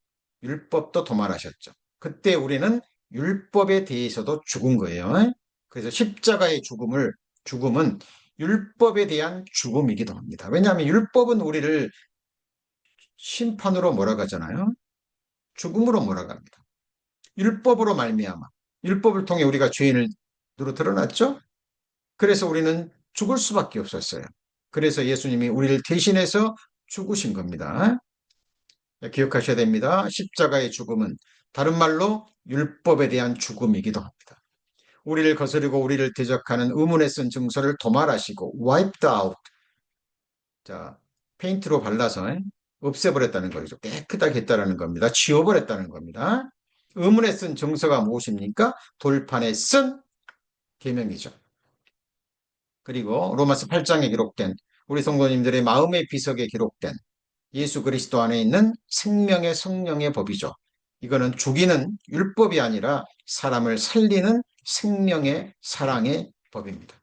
율법도 도말하셨죠. 그때 우리는 율법에 대해서도 죽은 거예요. 그래서 십자가의 죽음은 율법에 대한 죽음이기도 합니다. 왜냐하면 율법은 우리를 심판으로 몰아가잖아요. 죽음으로 몰아갑니다. 율법으로 말미암아 율법을 통해 우리가 죄인으로 드러났죠. 그래서 우리는 죽을 수밖에 없었어요. 그래서 예수님이 우리를 대신해서 죽으신 겁니다. 기억하셔야 됩니다. 십자가의 죽음은 다른 말로 율법에 대한 죽음이기도 합니다. 우리를 거스르고 우리를 대적하는 의문에 쓴 증서를 도말하시고 wiped out, 자, 페인트로 발라서 없애버렸다는 거죠. 깨끗하게 했다는 겁니다. 지워버렸다는 겁니다. 의문에 쓴 증서가 무엇입니까? 돌판에 쓴 계명이죠. 그리고 로마서 8장에 기록된 우리 성도님들의 마음의 비석에 기록된 예수 그리스도 안에 있는 생명의 성령의 법이죠. 이거는 죽이는 율법이 아니라 사람을 살리는 생명의 사랑의 법입니다.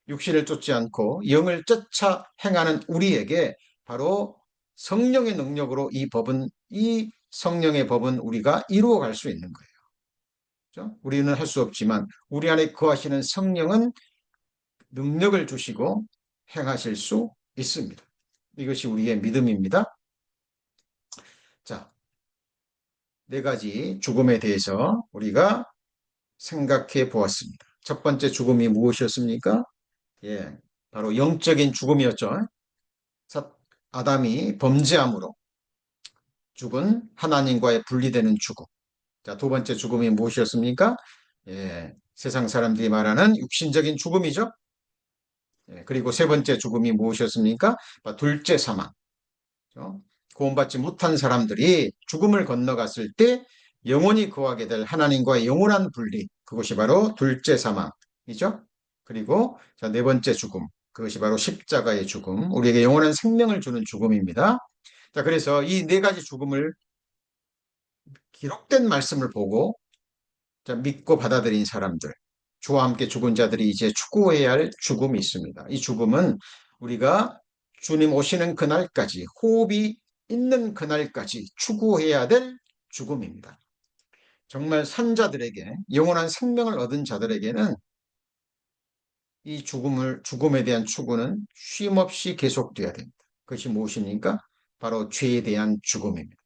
육신을 쫓지 않고 영을 쫓아 행하는 우리에게 바로 성령의 능력으로 이 성령의 법은 우리가 이루어갈 수 있는 거예요. 그렇죠? 우리는 할 수 없지만 우리 안에 거하시는 성령은 능력을 주시고 행하실 수 있습니다. 이것이 우리의 믿음입니다. 자, 네 가지 죽음에 대해서 우리가 생각해 보았습니다. 첫 번째 죽음이 무엇이었습니까? 예, 바로 영적인 죽음이었죠. 아담이 범죄함으로 죽은 하나님과의 분리되는 죽음. 자, 두 번째 죽음이 무엇이었습니까? 예, 세상 사람들이 말하는 육신적인 죽음이죠. 예, 그리고 세 번째 죽음이 무엇이었습니까? 둘째 사망. 구원받지 못한 사람들이 죽음을 건너갔을 때 영원히 거하게 될 하나님과의 영원한 분리, 그것이 바로 둘째 사망이죠. 그리고 자, 네 번째 죽음, 그것이 바로 십자가의 죽음, 우리에게 영원한 생명을 주는 죽음입니다. 자, 그래서 이 네 가지 죽음을 기록된 말씀을 보고 자, 믿고 받아들인 사람들, 주와 함께 죽은 자들이 이제 추구해야 할 죽음이 있습니다. 이 죽음은 우리가 주님 오시는 그날까지, 호흡이 있는 그날까지 추구해야 될 죽음입니다. 정말 산자들에게, 영원한 생명을 얻은 자들에게는 이 죽음에 대한 추구는 쉼없이 계속돼야 됩니다. 그것이 무엇입니까? 바로 죄에 대한 죽음입니다.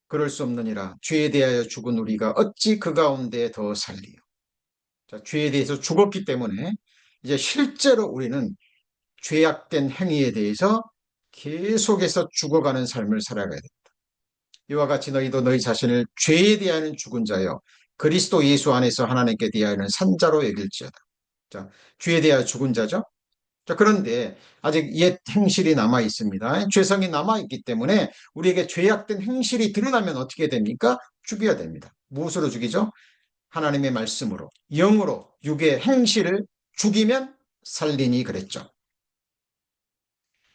그럴 수 없느니라 죄에 대하여 죽은 우리가 어찌 그 가운데 더 살리요. 자, 죄에 대해서 죽었기 때문에 이제 실제로 우리는 죄악된 행위에 대해서 계속해서 죽어가는 삶을 살아가야 됩니다. 이와 같이 너희도 너희 자신을 죄에 대하여는 죽은 자여 그리스도 예수 안에서 하나님께 대하여는 산자로 여길지어다. 자, 죄에 대하여 죽은 자죠. 자, 그런데 아직 옛 행실이 남아 있습니다. 죄성이 남아 있기 때문에 우리에게 죄악된 행실이 드러나면 어떻게 됩니까? 죽여야 됩니다. 무엇으로 죽이죠? 하나님의 말씀으로, 영으로 육의 행실을 죽이면 살리니 그랬죠.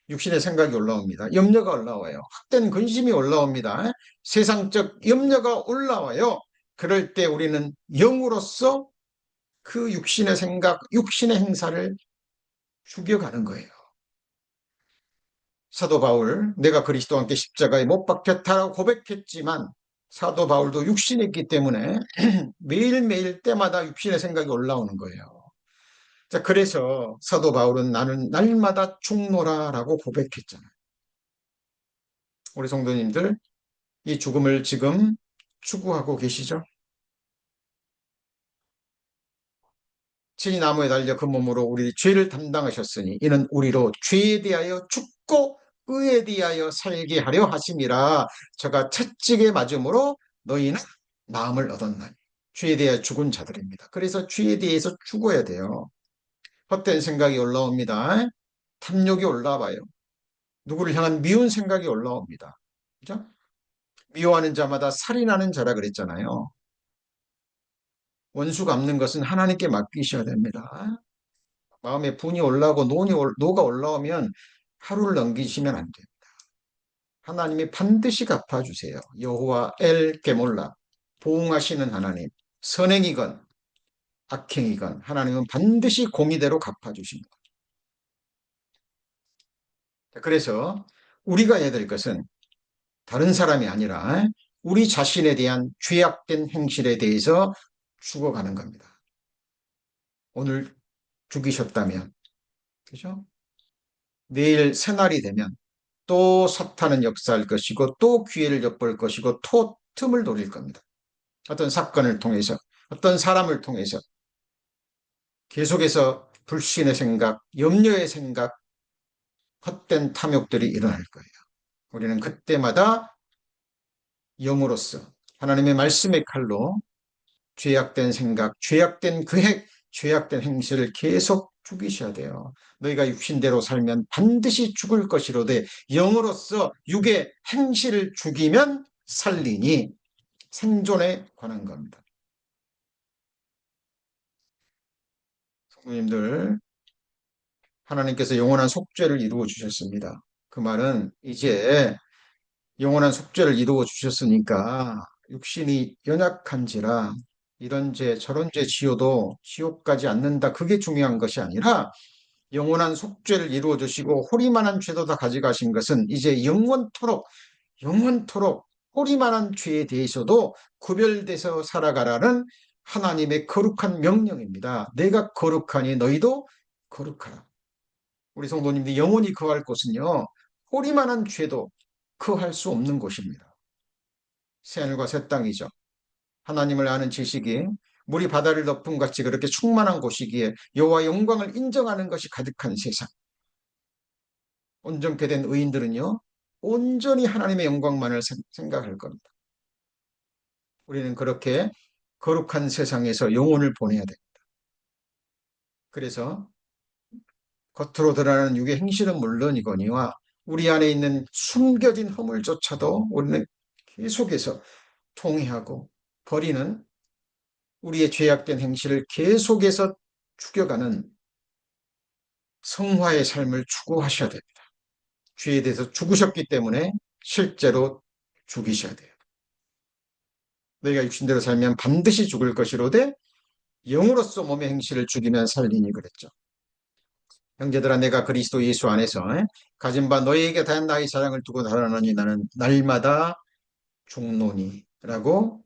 육신의 생각이 올라옵니다. 염려가 올라와요. 헛된 근심이 올라옵니다. 세상적 염려가 올라와요. 그럴 때 우리는 영으로서 그 육신의 생각, 육신의 행사를 죽여가는 거예요. 사도 바울, 내가 그리스도와 함께 십자가에 못 박혔다라고 고백했지만 사도 바울도 육신이 있기 때문에 매일매일 때마다 육신의 생각이 올라오는 거예요. 자, 그래서 사도 바울은 나는 날마다 죽노라라고 고백했잖아요. 우리 성도님들, 이 죽음을 지금 추구하고 계시죠? 친히 나무에 달려 그 몸으로 우리 죄를 담당하셨으니 이는 우리로 죄에 대하여 죽고 의에 대하여 살게 하려 하심이라. 저가 채찍에 맞음으로 너희는 마음을 얻었나니. 죄에 대하여 죽은 자들입니다. 그래서 죄에 대해서 죽어야 돼요. 헛된 생각이 올라옵니다. 탐욕이 올라와요. 누구를 향한 미운 생각이 올라옵니다. 그죠? 미워하는 자마다 살인하는 자라 그랬잖아요. 원수 갚는 것은 하나님께 맡기셔야 됩니다. 마음에 분이 올라오고 노가 올라오면 하루를 넘기시면 안 돼요. 하나님이 반드시 갚아주세요. 여호와 엘 게몰라, 보응하시는 하나님, 선행이건 악행이건 하나님은 반드시 공의대로 갚아주십니다. 그래서 우리가 해야 될 것은 다른 사람이 아니라 우리 자신에 대한 죄악된 행실에 대해서 죽어가는 겁니다. 오늘 죽이셨다면, 그죠? 내일 새날이 되면 또 사탄은 역사할 것이고 또 기회를 엿볼 것이고 또 틈을 노릴 겁니다. 어떤 사건을 통해서, 어떤 사람을 통해서 계속해서 불신의 생각, 염려의 생각, 헛된 탐욕들이 일어날 거예요. 우리는 그때마다 영으로서 하나님의 말씀의 칼로 죄악된 생각, 죄악된 계획, 죄악된 행실을 계속 죽이셔야 돼요. 너희가 육신대로 살면 반드시 죽을 것이로되 영으로서 육의 행실을 죽이면 살리니. 생존에 관한 겁니다. 성도님들, 하나님께서 영원한 속죄를 이루어 주셨습니다. 그 말은 이제 영원한 속죄를 이루어 주셨으니까 육신이 연약한지라 이런 죄 저런 죄 지어도 지옥 가지 않는다. 그게 중요한 것이 아니라 영원한 속죄를 이루어 주시고 호리만한 죄도 다 가져가신 것은 이제 영원토록 호리만한 죄에 대해서도 구별돼서 살아가라는 하나님의 거룩한 명령입니다. 내가 거룩하니 너희도 거룩하라. 우리 성도님들이 영원히 거할 곳은요, 호리만한 죄도 거할 수 없는 곳입니다. 새하늘과 새 땅이죠. 하나님을 아는 지식이 물이 바다를 덮은 같이 그렇게 충만한 곳이기에 여호와 영광을 인정하는 것이 가득한 세상. 온전케 된 의인들은요, 온전히 하나님의 영광만을 생각할 겁니다. 우리는 그렇게 거룩한 세상에서 영혼을 보내야 됩니다. 그래서 겉으로 드러나는 육의 행실은 물론이거니와 우리 안에 있는 숨겨진 허물조차도 우리는 계속해서 통회하고 버리는 우리의 죄악된 행실을 계속해서 죽여가는 성화의 삶을 추구하셔야 됩니다. 죄에 대해서 죽으셨기 때문에 실제로 죽이셔야 돼요. 너희가 육신대로 살면 반드시 죽을 것이로되 영으로서 몸의 행실을 죽이면 살리니 그랬죠. 형제들아 내가 그리스도 예수 안에서 가진 바 너희에게 다한 나의 사랑을 두고 달아나니 나는 날마다 죽노니 라고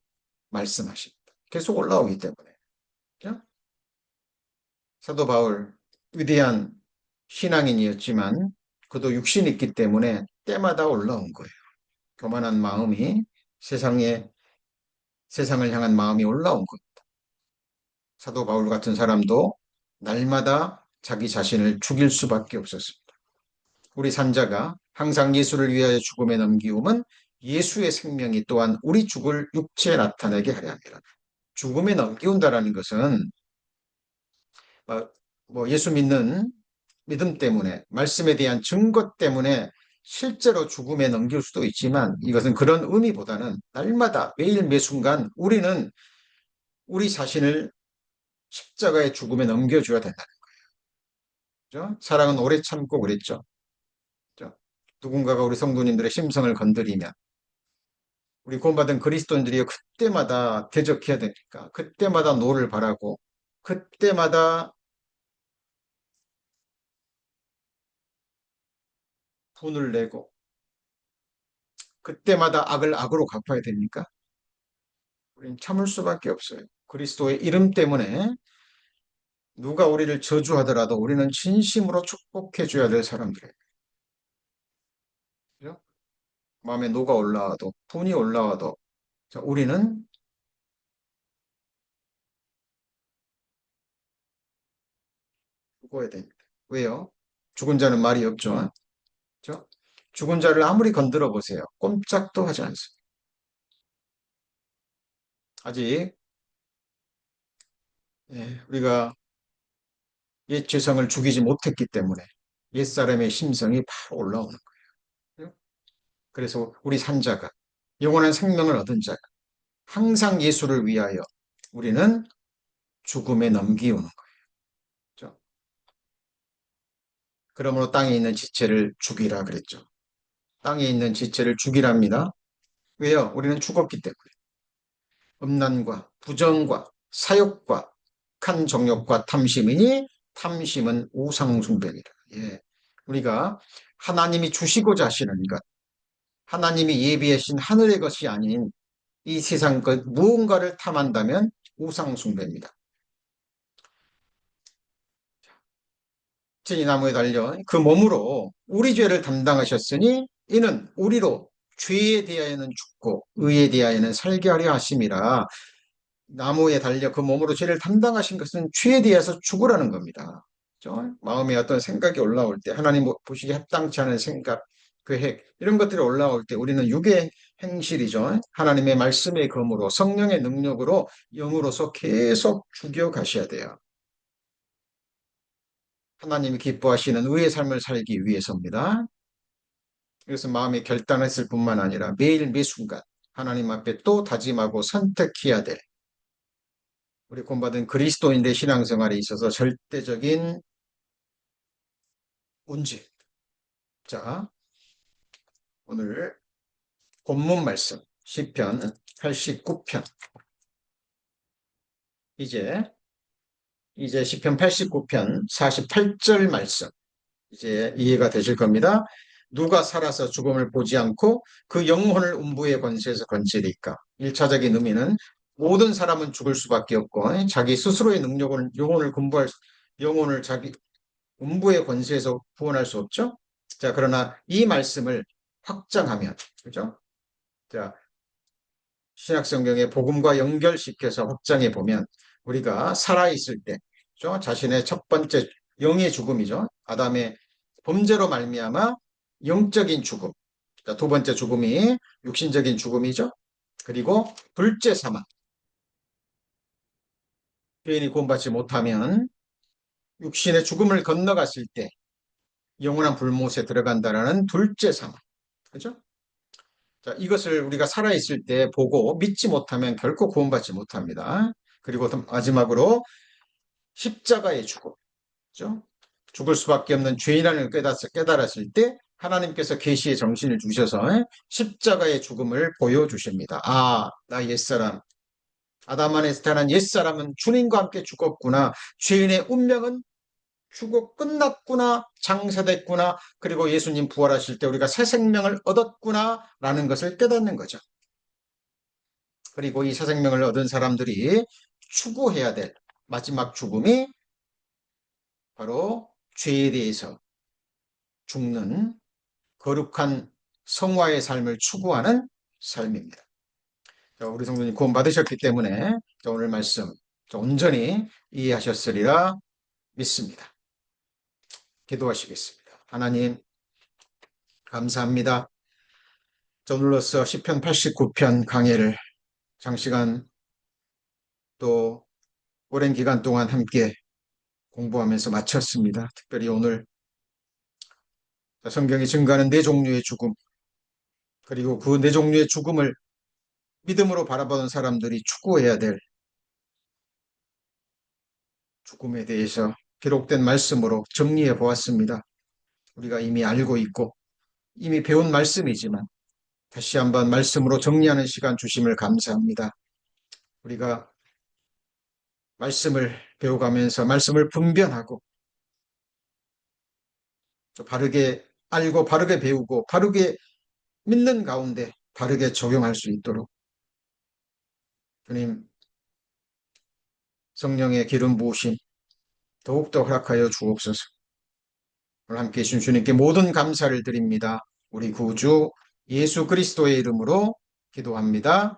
말씀하십니다. 계속 올라오기 때문에. 그죠? 사도 바울 위대한 신앙인이었지만 그도 육신이 있기 때문에 때마다 올라온 거예요. 교만한 마음이 세상을 향한 마음이 올라온 거예요. 사도 바울 같은 사람도 날마다 자기 자신을 죽일 수밖에 없었습니다. 우리 산자가 항상 예수를 위하여 죽음에 넘기움은 예수의 생명이 또한 우리 죽을 육체에 나타나게 하려 합니다. 죽음에 넘기운다라는 것은 뭐 예수 믿는 믿음 때문에 말씀에 대한 증거 때문에 실제로 죽음에 넘길 수도 있지만 이것은 그런 의미보다는 날마다 매일 매순간 우리는 우리 자신을 십자가의 죽음에 넘겨줘야 된다는 거죠. 사랑은 오래 참고 그랬죠. 그죠? 누군가가 우리 성도님들의 심성을 건드리면 우리 구원받은 그리스도인들이 그때마다 대적해야 되니까 그때마다 노를 바라고 그때마다 분을 내고 그때마다 악을 악으로 갚아야 됩니까? 우리는 참을 수밖에 없어요. 그리스도의 이름 때문에 누가 우리를 저주하더라도 우리는 진심으로 축복해 줘야 될 사람들이에요. 그죠? 마음에 노가 올라와도 분이 올라와도 자, 우리는 죽어야 됩니다. 왜요? 죽은 자는 말이 없죠. 그죠? 죽은 자를 아무리 건드려 보세요. 꼼짝도 하지 않습니다. 아직 우리가 옛 죄성을 죽이지 못했기 때문에 옛사람의 심성이 바로 올라오는 거예요. 그래서 우리 산자가 영원한 생명을 얻은 자가 항상 예수를 위하여 우리는 죽음에 넘기우는 거죠. 그러므로 땅에 있는 지체를 죽이라 그랬죠. 땅에 있는 지체를 죽이랍니다. 왜요? 우리는 죽었기 때문에. 음란과 부정과 사욕과 악한 정욕과 탐심이니 탐심은 우상숭배니라. 예. 우리가 하나님이 주시고자 하시는 것, 하나님이 예비하신 하늘의 것이 아닌 이 세상 것 무언가를 탐한다면 우상숭배입니다. 이 나무에 달려 그 몸으로 우리 죄를 담당하셨으니 이는 우리로 죄에 대하여는 죽고 의에 대하여는 살게 하려 하심이라. 나무에 달려 그 몸으로 죄를 담당하신 것은 죄에 대해서 죽으라는 겁니다. 그죠? 마음에 어떤 생각이 올라올 때 하나님 보시기에 합당치 않은 생각, 계획 이런 것들이 올라올 때 우리는 육의 행실이죠. 하나님의 말씀의 검으로 성령의 능력으로 영으로서 계속 죽여 가셔야 돼요. 하나님이 기뻐하시는 의의 삶을 살기 위해서입니다. 그래서 마음에 결단했을 뿐만 아니라 매일 매순간 하나님 앞에 또 다짐하고 선택해야 될 우리 구원받은 그리스도인의 신앙생활에 있어서 절대적인 문제. 자, 오늘 본문 말씀 시편 89편 이제 시편 89편 48절 말씀 이제 이해가 되실 겁니다. 누가 살아서 죽음을 보지 않고 그 영혼을 음부의 권세에서 건지리까? 1차적인 의미는 모든 사람은 죽을 수밖에 없고 자기 스스로의 능력을 영혼을 자기 음부의 권세에서 구원할 수 없죠. 자, 그러나 이 말씀을 확장하면 그죠? 자, 신약성경의 복음과 연결시켜서 확장해 보면 우리가 살아있을 때 그죠? 자신의 첫 번째 영의 죽음이죠. 아담의 범죄로 말미암아 영적인 죽음. 자, 두 번째 죽음이 육신적인 죽음이죠. 그리고 둘째 사망. 죄인이 구원받지 못하면 육신의 죽음을 건너갔을 때 영원한 불못에 들어간다라는 둘째 사망. 그죠? 자, 이것을 우리가 살아있을 때 보고 믿지 못하면 결코 구원받지 못합니다. 그리고 마지막으로 십자가의 죽음. 그죠? 죽을 수밖에 없는 죄인이라는 걸 깨달았을 때 하나님께서 계시의 정신을 주셔서 십자가의 죽음을 보여주십니다. 아, 나 옛사람, 아담 안에서 태어난 옛사람은 주님과 함께 죽었구나. 죄인의 운명은 죽어 끝났구나. 장사됐구나. 그리고 예수님 부활하실 때 우리가 새 생명을 얻었구나. 라는 것을 깨닫는 거죠. 그리고 이 새 생명을 얻은 사람들이 추구해야 될 마지막 죽음이 바로 죄에 대해서 죽는 거룩한 성화의 삶을 추구하는 삶입니다. 자, 우리 성도님 구원 받으셨기 때문에 오늘 말씀 온전히 이해하셨으리라 믿습니다. 기도하시겠습니다. 하나님 감사합니다. 오늘로써 시편 89편 강해를 장시간 또 오랜 기간 동안 함께 공부하면서 마쳤습니다. 특별히 오늘 성경이 증가하는 네 종류의 죽음, 그리고 그 네 종류의 죽음을 믿음으로 바라보는 사람들이 추구해야 될 죽음에 대해서 기록된 말씀으로 정리해 보았습니다. 우리가 이미 알고 있고 이미 배운 말씀이지만 다시 한번 말씀으로 정리하는 시간 주심을 감사합니다. 우리가 말씀을 배워가면서 말씀을 분별하고 또 바르게 알고 바르게 배우고 바르게 믿는 가운데 바르게 적용할 수 있도록 주님 성령의 기름 부으심 더욱더 허락하여 주옵소서. 오늘 함께 해주신 주님께 모든 감사를 드립니다. 우리 구주 예수 그리스도의 이름으로 기도합니다.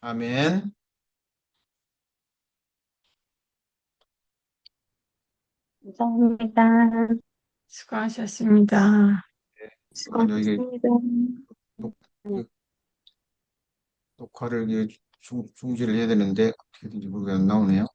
아멘. 감사합니다. 수고하셨습니다. 잠깐만요. 이게 수고하셨습니다. 녹, 그 녹화를 이게 중지를 해야 되는데 어떻게든지 그게 안 나오네요.